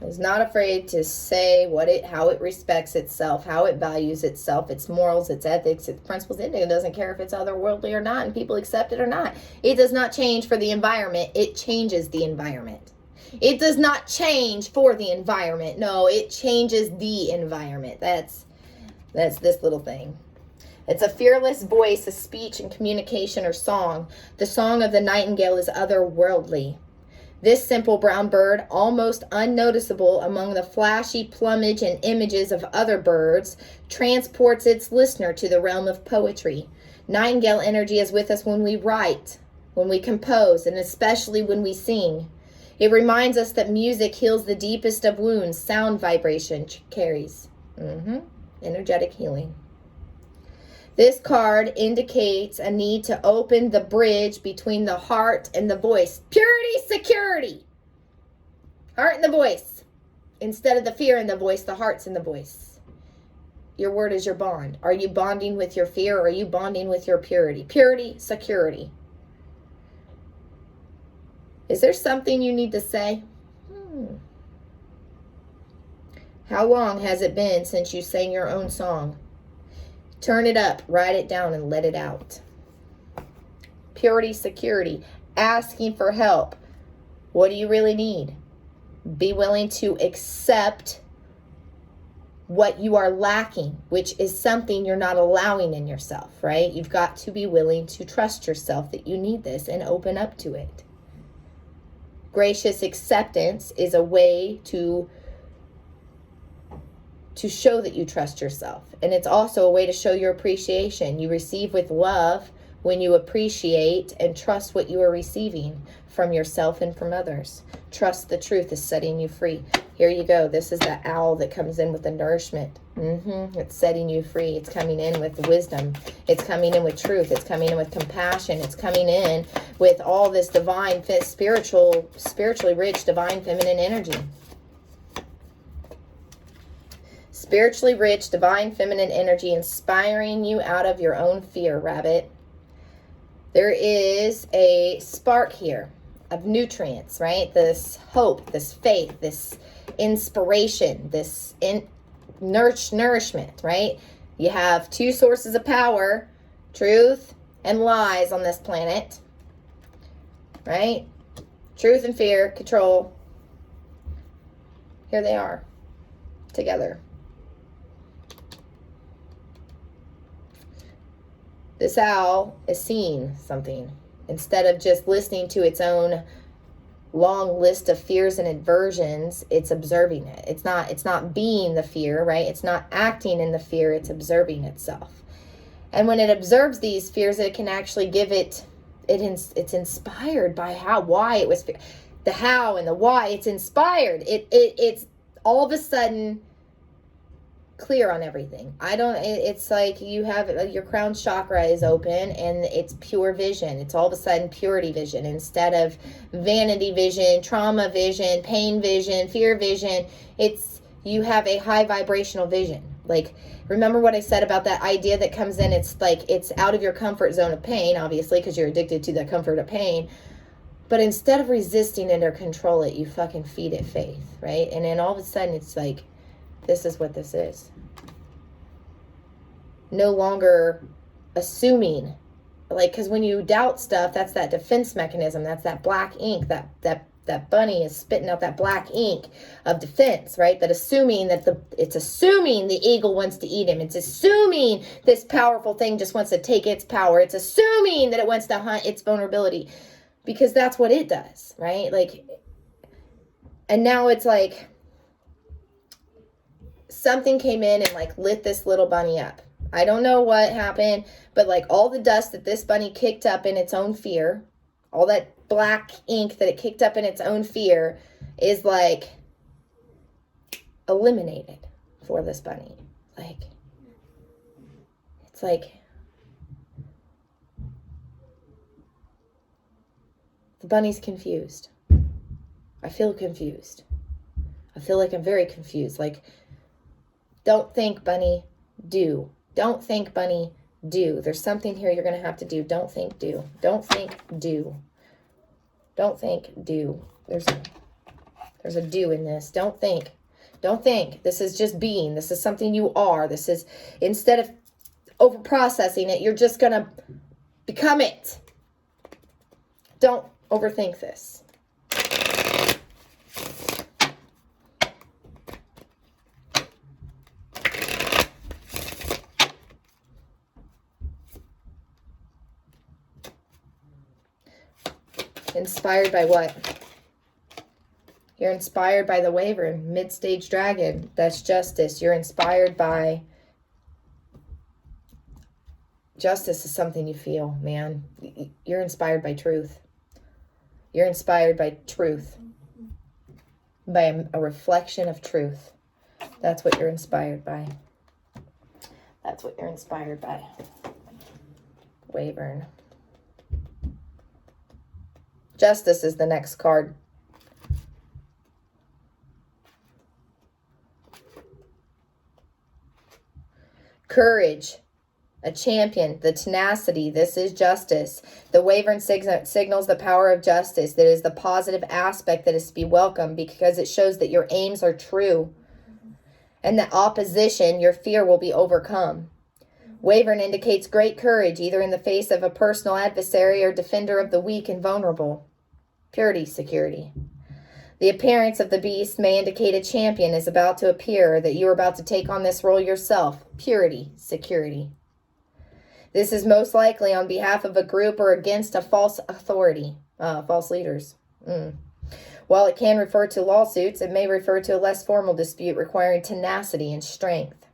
It's not afraid to say how it respects itself, how it values itself, its morals, its ethics, its principles. It doesn't care if it's otherworldly or not and people accept it or not. It does not change for the environment. It changes the environment. It does not change for the environment. No, it changes the environment. That's this little thing. It's a fearless voice, a speech and communication or song. The song of the nightingale is otherworldly. This simple brown bird, almost unnoticeable among the flashy plumage and images of other birds, transports its listener to the realm of poetry. Nightingale energy is with us when we write, when we compose, and especially when we sing. It reminds us that music heals the deepest of wounds. Sound vibration carries. Energetic healing. This card indicates a need to open the bridge between the heart and the voice. Purity, security. Heart and the voice. Instead of the fear in the voice, the heart's in the voice. Your word is your bond. Are you bonding with your fear or are you bonding with your purity? Purity, security. Is there something you need to say? How long has it been since you sang your own song? Turn it up, write it down, and let it out. Purity, security, asking for help. What do you really need? Be willing to accept what you are lacking, which is something you're not allowing in yourself, right? You've got to be willing to trust yourself that you need this and open up to it. Gracious acceptance is a way to show that you trust yourself. And it's also a way to show your appreciation. You receive with love when you appreciate and trust what you are receiving from yourself and from others. Trust the truth is setting you free. Here you go. This is the owl that comes in with the nourishment. It's setting you free. It's coming in with wisdom. It's coming in with truth. It's coming in with compassion. It's coming in with all this divine, spiritually rich, divine feminine energy. Spiritually rich, divine feminine energy inspiring you out of your own fear, rabbit. There is a spark here of nutrients, right? This hope, this faith, this inspiration, this nourishment, right? You have two sources of power, truth and lies on this planet, right? Truth and fear, control. Here they are, together. This owl is seeing something instead of just listening to its own long list of fears and aversions, it's observing it. It's not being the fear, right? It's not acting in the fear, it's observing itself. And when it observes these fears, it can actually give it's inspired by why it was, the how and the why. It's inspired. It's all of a sudden clear on everything. It's like you have your crown chakra is open and it's pure vision. It's all of a sudden purity vision instead of vanity vision, trauma vision, pain vision, fear vision. You have a high vibrational vision. Like, remember what I said about that idea that comes in? It's like it's out of your comfort zone of pain, obviously, because you're addicted to the comfort of pain. But instead of resisting it or control it, you fucking feed it faith, right? And then all of a sudden it's like, this is what this is. No longer assuming. Like, because when you doubt stuff, that's that defense mechanism. That's that black ink. That bunny is spitting out that black ink of defense, right? That it's assuming the eagle wants to eat him. It's assuming this powerful thing just wants to take its power. It's assuming that it wants to hunt its vulnerability. Because that's what it does, right? Like, and now it's like something came in and like lit this little bunny up. I don't know what happened, but like all the dust that this bunny kicked up in its own fear, all that black ink that it kicked up in its own fear is like eliminated for this bunny. Like, it's like the bunny's confused. I feel confused. I feel like I'm very confused. Like, don't think, bunny, do. Don't think, bunny, do. There's something here you're going to have to do. Don't think, do. Don't think, do. Don't think, do. There's a do in this. Don't think. Don't think. This is just being. This is something you are. This is, instead of over processing it, you're just going to become it. Don't overthink this. Inspired by what? You're inspired by the Wyvern, mid-stage dragon. That's justice. You're inspired by justice is something you feel, man. You're inspired by truth. You're inspired by truth. By a reflection of truth. That's what you're inspired by. That's what you're inspired by. Wyvern. Justice is the next card. Courage. A champion, the tenacity. This is justice. The Wyvern signals the power of justice. That is the positive aspect that is to be welcomed because it shows that your aims are true. And that opposition, your fear, will be overcome. Wyvern indicates great courage, either in the face of a personal adversary or defender of the weak and vulnerable. Purity, security. The appearance of the beast may indicate a champion is about to appear, or that you are about to take on this role yourself. Purity, security. This is most likely on behalf of a group or against a false authority, false leaders. While it can refer to lawsuits, it may refer to a less formal dispute requiring tenacity and strength.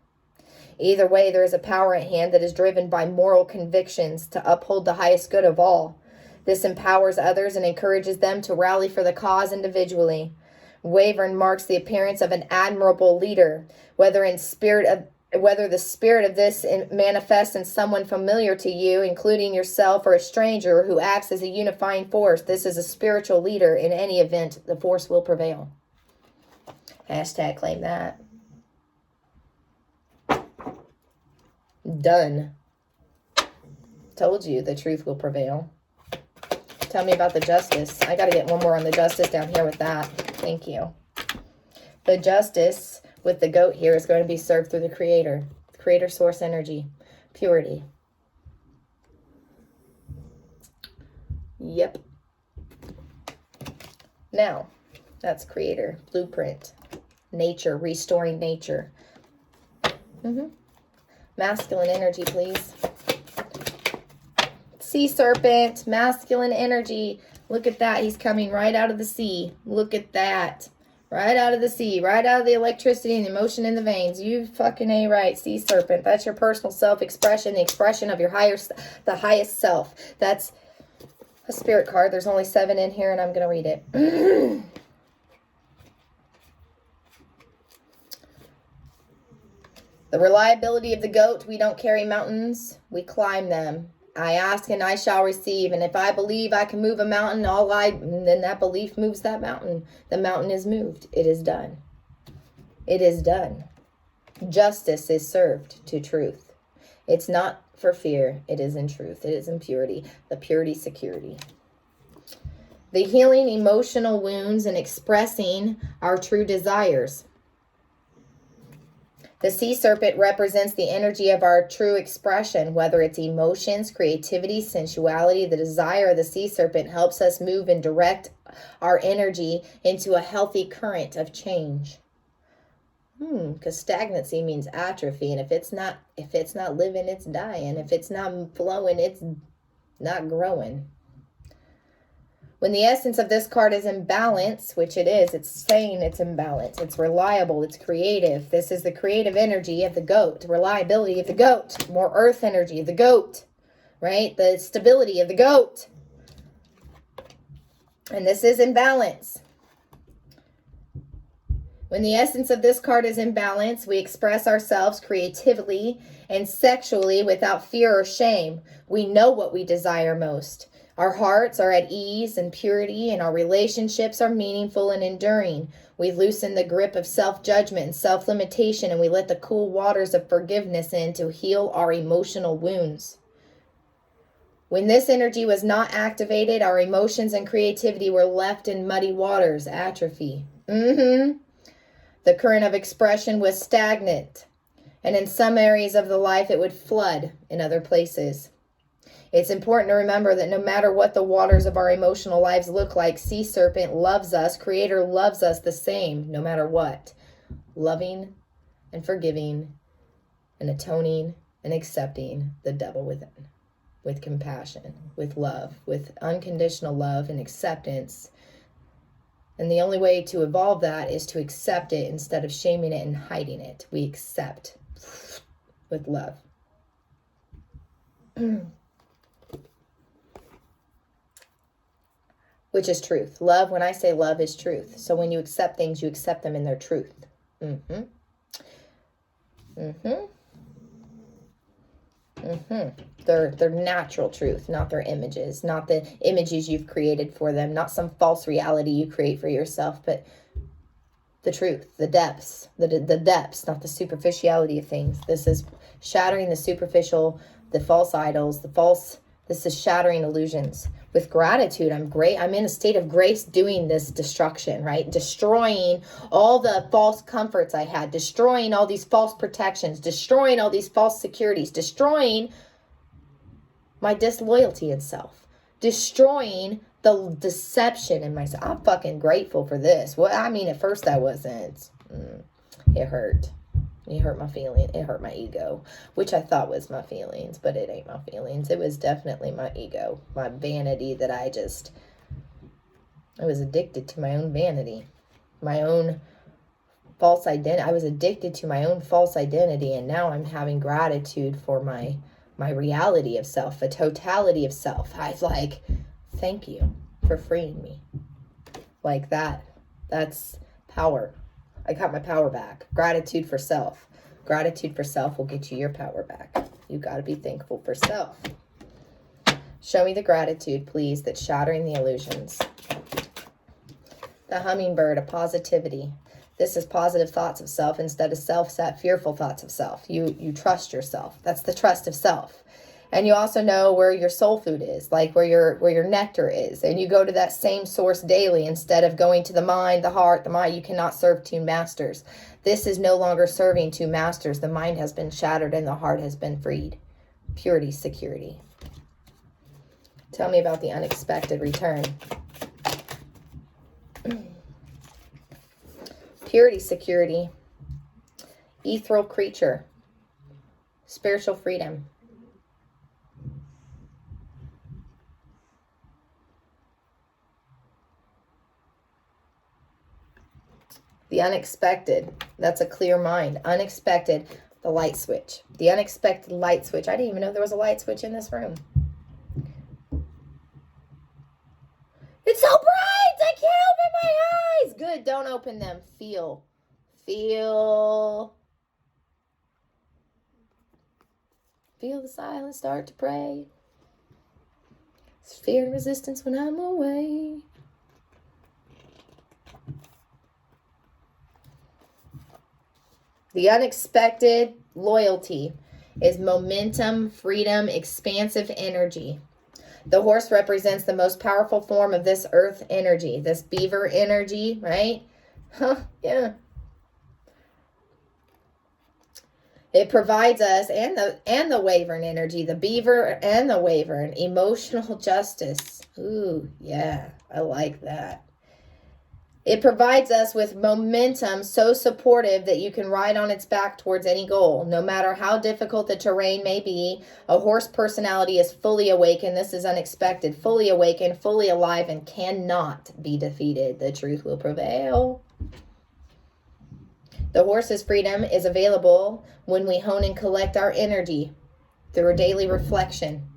Either way, there is a power at hand that is driven by moral convictions to uphold the highest good of all. This empowers others and encourages them to rally for the cause individually. Wyvern marks the appearance of an admirable leader, whether the spirit of this manifests in someone familiar to you, including yourself or a stranger who acts as a unifying force. This is a spiritual leader. In any event, the force will prevail. Hashtag claim that. Done. Told you the truth will prevail. Tell me about the justice. I got to get one more on the justice down here with that. Thank you. The justice with the goat here is going to be served through the creator. Creator source energy. Purity. Yep. Now, that's creator. Blueprint. Nature. Restoring nature. Masculine energy, please. Sea serpent, masculine energy, Look at that. He's coming right out of the sea. Look at that. Right out of the sea. Right out of the electricity and the emotion in the veins. You fucking A right, sea serpent. That's your personal self-expression, the expression of your the highest self. That's a spirit card. There's only 7 in here, and I'm going to read it. The reliability of the goat. We don't carry mountains. We climb them. I ask and I shall receive. And if I believe I can move a mountain, then that belief moves that mountain. The mountain is moved. It is done. It is done. Justice is served to truth. It's not for fear. It is in truth. It is in purity. The purity security. The healing emotional wounds and expressing our true desires. The sea serpent represents the energy of our true expression, whether it's emotions, creativity, sensuality. The desire of the sea serpent helps us move and direct our energy into a healthy current of change. Because stagnancy means atrophy, and if it's not living, it's dying. If it's not flowing, it's not growing. When the essence of this card is in balance, which it is, it's saying it's in balance. It's reliable. It's creative. This is the creative energy of the goat. Reliability of the goat. More earth energy of the goat. Right? The stability of the goat. And this is in balance. When the essence of this card is in balance, we express ourselves creatively and sexually without fear or shame. We know what we desire most. Our hearts are at ease and purity, and our relationships are meaningful and enduring. We loosen the grip of self-judgment and self-limitation, and we let the cool waters of forgiveness in to heal our emotional wounds. When this energy was not activated, our emotions and creativity were left in muddy waters, atrophy. The current of expression was stagnant, and in some areas of the life it would flood in other places. It's important to remember that no matter what the waters of our emotional lives look like, Sea Serpent loves us, Creator loves us the same, no matter what. Loving and forgiving and atoning and accepting the devil within. With compassion, with love, with unconditional love and acceptance. And the only way to evolve that is to accept it instead of shaming it and hiding it. We accept with love. Which is truth. Love, when I say love, is truth. So when you accept things, you accept them in their truth. Their natural truth, not their images, not the images you've created for them, not some false reality you create for yourself, but the truth, the depths, the depths, not the superficiality of things. This is shattering the superficial, the false idols, this is shattering illusions. With gratitude, I'm in a state of grace doing this destruction, right? Destroying all the false comforts I had, destroying all these false protections, destroying all these false securities, destroying my disloyalty in self, destroying the deception in myself. I'm fucking grateful for this. Well, I mean, at first I wasn't. It hurt. It hurt my feeling. It hurt my ego, which I thought was my feelings, but it ain't my feelings. It was definitely my ego, my vanity that I was addicted to my own vanity, my own false identity. I was addicted to my own false identity, and now I'm having gratitude for my reality of self, a totality of self. I like, thank you for freeing me. Like that. That's power. I got my power back. Gratitude for self. Gratitude for self will get you your power back. You got to be thankful for self. Show me the gratitude, please, that's shattering the illusions. The hummingbird, a positivity. This is positive thoughts of self instead of self-set, fearful thoughts of self. You trust yourself. That's the trust of self. And you also know where your soul food is, like where your nectar is. And you go to that same source daily instead of going to the mind, the heart, the mind. You cannot serve two masters. This is no longer serving two masters. The mind has been shattered and the heart has been freed. Purity, security. Tell me about the unexpected return. Purity, security. Ethereal creature. Spiritual freedom. The unexpected. That's a clear mind. Unexpected. The light switch. The unexpected light switch. I didn't even know there was a light switch in this room. It's so bright! I can't open my eyes! Good, don't open them. Feel. Feel. Feel the silence start to pray. Fear and resistance when I'm away. The unexpected loyalty is momentum, freedom, expansive energy. The horse represents the most powerful form of this earth energy, this beaver energy, right? Yeah. It provides us, and the wyvern energy, the beaver and the wyvern, emotional justice. Ooh, yeah, I like that. It provides us with momentum so supportive that you can ride on its back towards any goal. No matter how difficult the terrain may be, a horse personality is fully awakened. This is unexpected. Fully awakened, fully alive, and cannot be defeated. The truth will prevail. The horse's freedom is available when we hone and collect our energy through a daily reflection,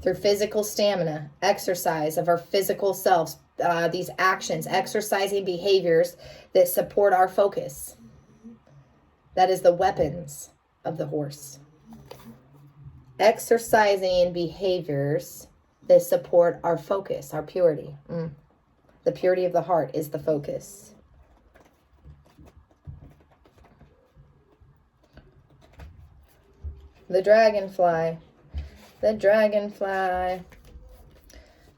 through physical stamina, exercise of our physical selves, these actions, exercising behaviors that support our focus. That is the weapons of the horse. Exercising behaviors that support our focus, our purity. The purity of the heart is the focus. The dragonfly. The dragonfly.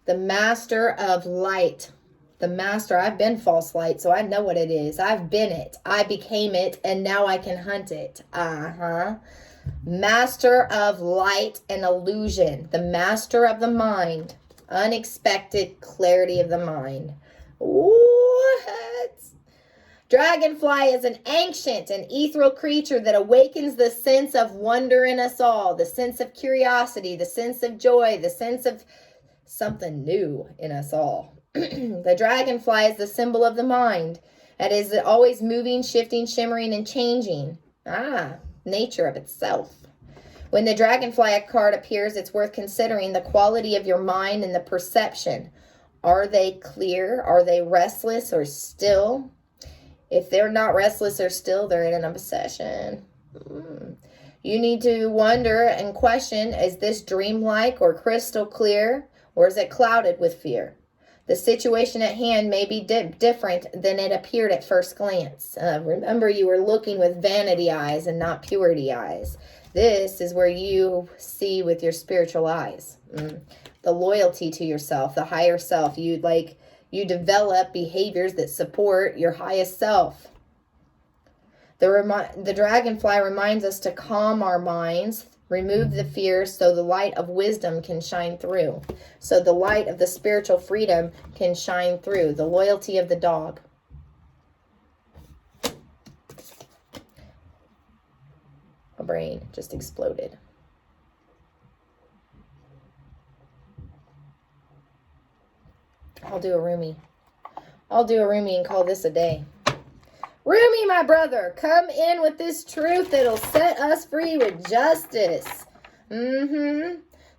The master of light. The master. I've been false light, so I know what it is. I've been it. I became it, and now I can hunt it. Master of light and illusion. The master of the mind. Unexpected clarity of the mind. What? Dragonfly is an ancient and ethereal creature that awakens the sense of wonder in us all, the sense of curiosity, the sense of joy, the sense of something new in us all. The dragonfly is the symbol of the mind. It is always moving, shifting, shimmering, and changing. Nature of itself. When the dragonfly card appears, it's worth considering the quality of your mind and the perception. Are they clear? Are they restless or still? If they're not restless or still, they're in an obsession. You need to wonder and question, is this dreamlike or crystal clear, or is it clouded with fear? The situation at hand may be different than it appeared at first glance. Remember, you were looking with vanity eyes and not purity eyes. This is where you see with your spiritual eyes. The loyalty to yourself, the higher self. You develop behaviors that support your highest self. The dragonfly reminds us to calm our minds, remove the fear so the light of wisdom can shine through. So the light of the spiritual freedom can shine through. The loyalty of the dog. My brain just exploded. I'll do a Rumi and call this a day. Rumi, my brother, come in with this truth that'll set us free with justice.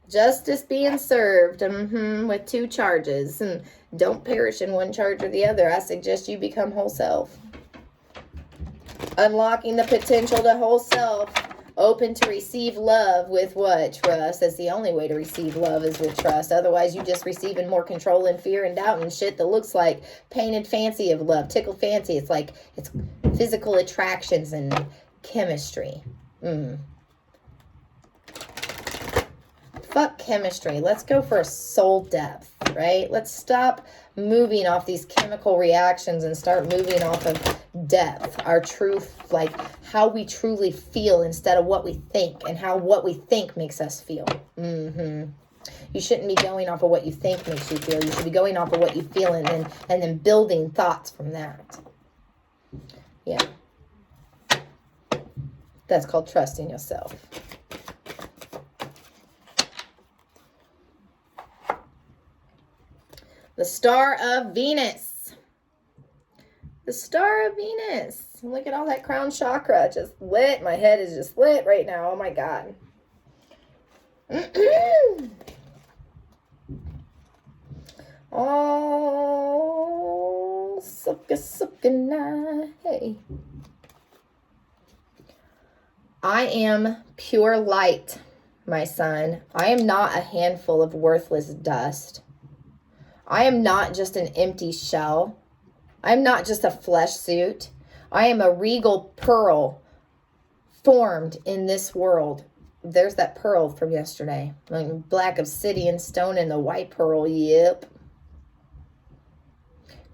Justice being served, with 2 charges. And don't perish in one charge or the other. I suggest you become whole self. Unlocking the potential to whole self. Open to receive love with what? Trust. That's the only way to receive love is with trust. Otherwise, you just receiving more control and fear and doubt and shit that looks like painted fancy of love. Tickle fancy. It's like it's physical attractions and chemistry. Fuck chemistry. Let's go for a soul depth, right? Let's stop moving off these chemical reactions and start moving off of depth, our truth, like how we truly feel instead of what we think, and how what we think makes us feel. You shouldn't be going off of what you think makes you feel. You should be going off of what you feel and then building thoughts from that. Yeah. That's called trusting yourself. The star of Venus. The star of Venus. Look at all that crown chakra just lit. My head is just lit right now. Oh my God. Oh, sucka na. Hey. I am pure light, my son. I am not a handful of worthless dust. I am not just an empty shell. I am not just a flesh suit. I am a regal pearl formed in this world. There's that pearl from yesterday. Like black obsidian stone and the white pearl. Yep.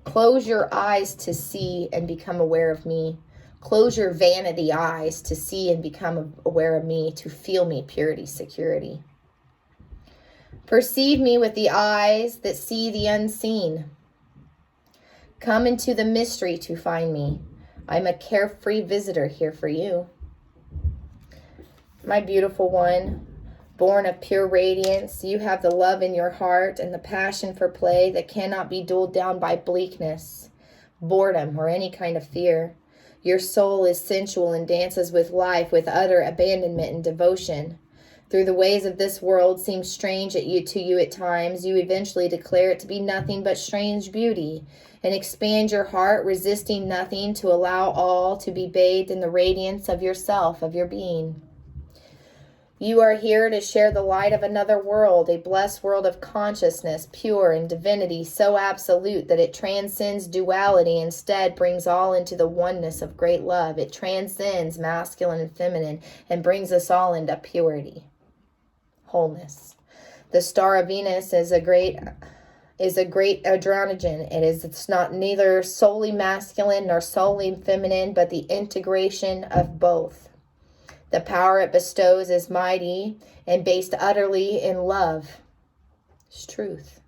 Close your eyes to see and become aware of me. Close your vanity eyes to see and become aware of me, to feel me, purity, security. Perceive me with the eyes that see the unseen. Come into the mystery to find me. I'm a carefree visitor here for you. My beautiful one, born of pure radiance, you have the love in your heart and the passion for play that cannot be dulled down by bleakness, boredom, or any kind of fear. Your soul is sensual and dances with life with utter abandonment and devotion. Through the ways of this world seem strange to you at times, you eventually declare it to be nothing but strange beauty, and expand your heart, resisting nothing, to allow all to be bathed in the radiance of yourself, of your being. You are here to share the light of another world, a blessed world of consciousness, pure and divinity so absolute that it transcends duality, instead brings all into the oneness of great love. It transcends masculine and feminine and brings us all into purity, wholeness. The star of Venus is a great androgen. It's not neither solely masculine nor solely feminine, but the integration of both. The power it bestows is mighty and based utterly in love. It's truth.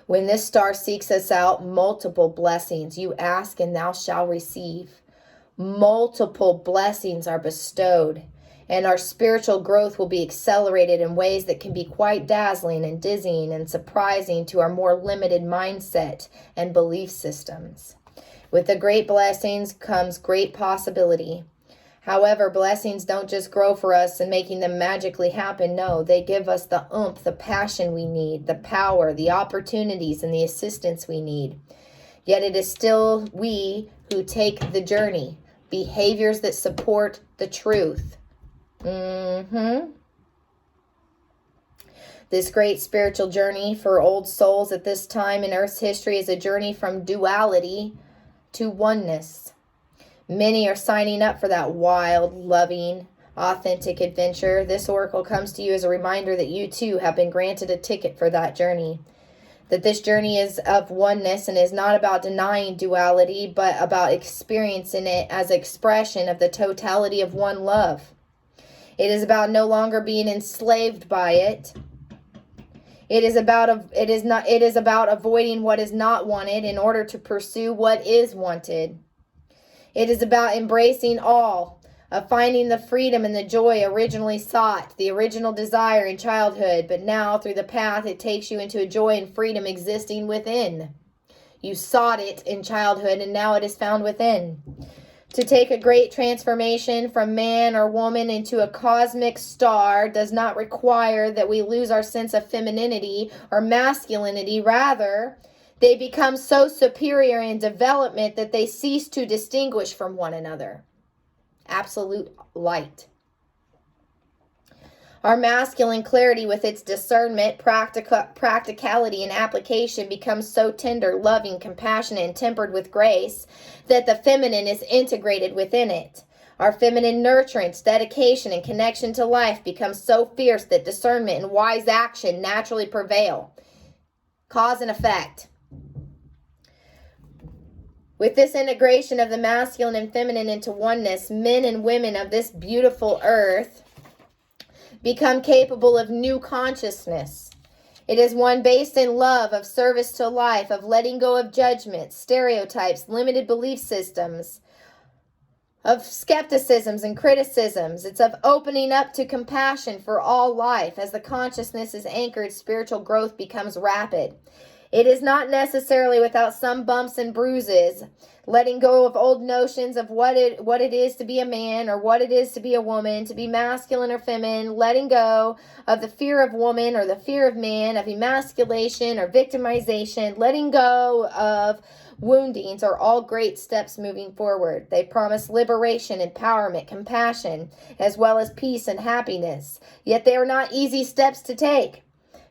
When this star seeks us out, multiple blessings. You ask and thou shalt receive. Multiple blessings are bestowed, and our spiritual growth will be accelerated in ways that can be quite dazzling and dizzying and surprising to our more limited mindset and belief systems. With the great blessings comes great possibility. However, blessings don't just grow for us and making them magically happen. No, they give us the oomph, the passion we need, the power, the opportunities, and the assistance we need. Yet it is still we who take the journey, behaviors that support the truth. This great spiritual journey for old souls at this time in Earth's history is a journey from duality to oneness. Many are signing up for that wild, loving, authentic adventure. This oracle comes to you as a reminder that you too have been granted a ticket for that journey. That this journey is of oneness and is not about denying duality, but about experiencing it as expression of the totality of one love. It is about no longer being enslaved by it. It is about avoiding what is not wanted in order to pursue what is wanted. It is about embracing all, of finding the freedom and the joy originally sought, the original desire in childhood, but now through the path it takes you into a joy and freedom existing within. You sought it in childhood and now it is found within. To take a great transformation from man or woman into a cosmic star does not require that we lose our sense of femininity or masculinity. Rather, they become so superior in development that they cease to distinguish from one another. Absolute light. Our masculine clarity with its discernment, practicality, and application becomes so tender, loving, compassionate, and tempered with grace that the feminine is integrated within it. Our feminine nurturance, dedication, and connection to life becomes so fierce that discernment and wise action naturally prevail. Cause and effect. With this integration of the masculine and feminine into oneness, men and women of this beautiful earth become capable of new consciousness. It is one based in love, of service to life, of letting go of judgments, stereotypes, limited belief systems, of skepticisms and criticisms. It's of opening up to compassion for all life. As the consciousness is anchored, spiritual growth becomes rapid. It is not necessarily without some bumps and bruises. Letting go of old notions of what it is to be a man or what it is to be a woman, to be masculine or feminine, letting go of the fear of woman or the fear of man, of emasculation or victimization, letting go of woundings are all great steps moving forward. They promise liberation, empowerment, compassion, as well as peace and happiness. Yet they are not easy steps to take.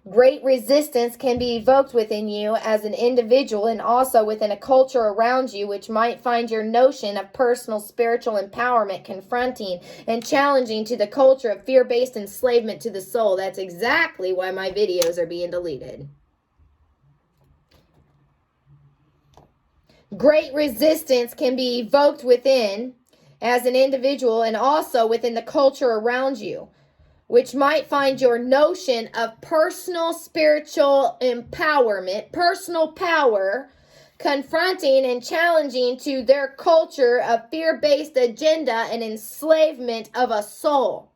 Great resistance can be evoked within you as an individual and also within a culture around you, which might find your notion of personal spiritual empowerment confronting and challenging to the culture of fear-based enslavement to the soul. That's exactly why my videos are being deleted. Great resistance can be evoked within as an individual and also within the culture around you, which might find your notion of personal spiritual empowerment, personal power, confronting and challenging to their culture of fear-based agenda and enslavement of a soul.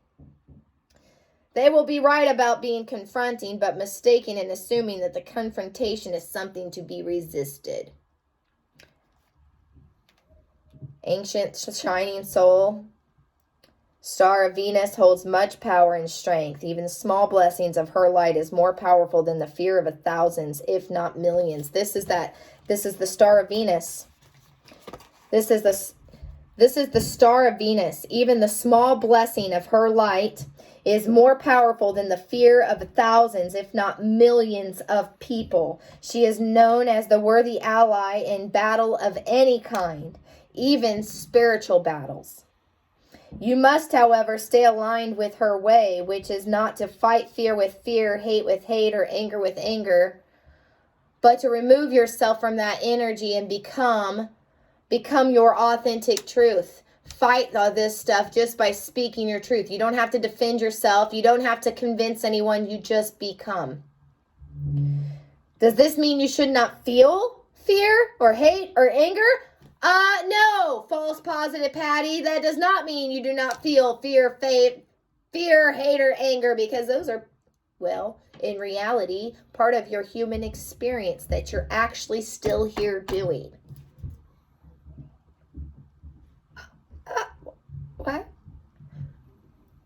They will be right about being confronting, but mistaken in assuming that the confrontation is something to be resisted. Ancient shining soul, Star of Venus holds much power and strength. Even small blessings of her light is more powerful than the fear of thousands, if not millions. This is the Star of Venus. This is the Star of Venus. Even the small blessing of her light is more powerful than the fear of thousands, if not millions of people. She is known as the worthy ally in battle of any kind, even spiritual battles. You must, however, stay aligned with her way, which is not to fight fear with fear, hate with hate, or anger with anger, but to remove yourself from that energy and become your authentic truth. Fight all this stuff just by speaking your truth. You don't have to defend yourself. You don't have to convince anyone. You just become. Does this mean you should not feel fear or hate or anger? No, false positive Patty. That does not mean you do not feel fear, hate, or anger, because those are, well, in reality, part of your human experience that you're actually still here doing. What?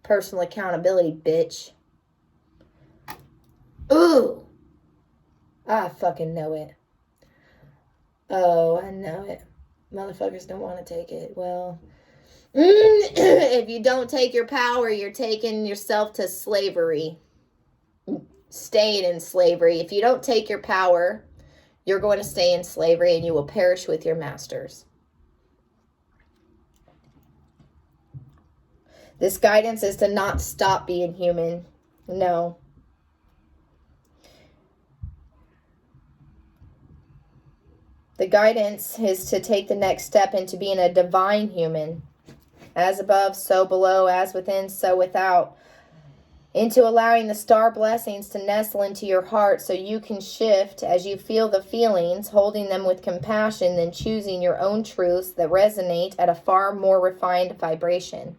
Personal accountability, bitch. Ooh. I fucking know it. Oh, I know it. Motherfuckers don't want to take it. Well, if you don't take your power, you're taking yourself to slavery. Staying in slavery. If you don't take your power, you're going to stay in slavery and you will perish with your masters. This guidance is to not stop being human. No. The guidance is to take the next step into being a divine human. As above, so below, as within, so without. Into allowing the star blessings to nestle into your heart so you can shift as you feel the feelings, holding them with compassion, then choosing your own truths that resonate at a far more refined vibration.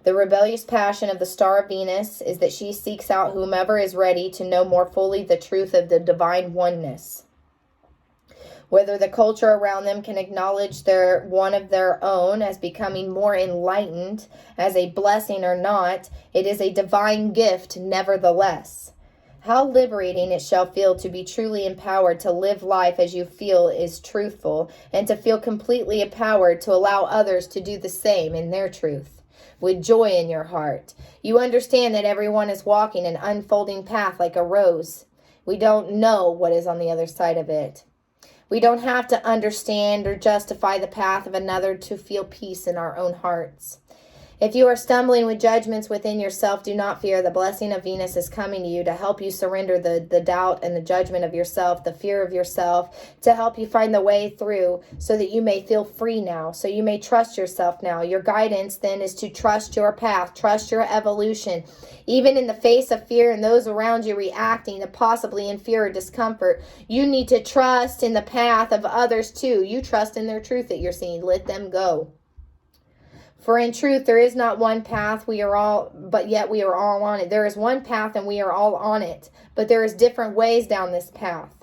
The rebellious passion of the Star of Venus is that she seeks out whomever is ready to know more fully the truth of the divine oneness. Whether the culture around them can acknowledge one of their own as becoming more enlightened as a blessing or not, it is a divine gift nevertheless. How liberating it shall feel to be truly empowered to live life as you feel is truthful, and to feel completely empowered to allow others to do the same in their truth. With joy in your heart, you understand that everyone is walking an unfolding path like a rose. We don't know what is on the other side of it. We don't have to understand or justify the path of another to feel peace in our own hearts. If you are stumbling with judgments within yourself, do not fear. The blessing of Venus is coming to you to help you surrender the doubt and the judgment of yourself, the fear of yourself, to help you find the way through so that you may feel free now, so you may trust yourself now. Your guidance then is to trust your path, trust your evolution. Even in the face of fear and those around you reacting to possibly in fear or discomfort, you need to trust in the path of others too. You trust in their truth that you're seeing. Let them go. For in truth, there is not one path, but yet we are all on it. There is one path and we are all on it, but there is different ways down this path.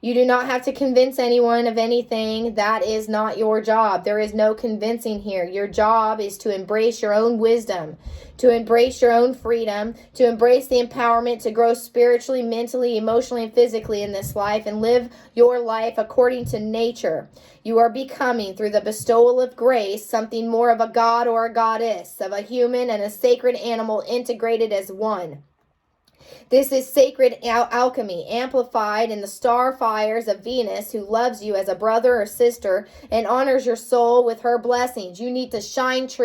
You do not have to convince anyone of anything. That is not your job. There is no convincing here. Your job is to embrace your own wisdom, to embrace your own freedom, to embrace the empowerment to grow spiritually, mentally, emotionally, and physically in this life and live your life according to nature. You are becoming, through the bestowal of grace, something more of a god or a goddess, of a human and a sacred animal integrated as one. This is sacred alchemy, amplified in the star fires of Venus, who loves you as a brother or sister and honors your soul with her blessings. You need to shine true.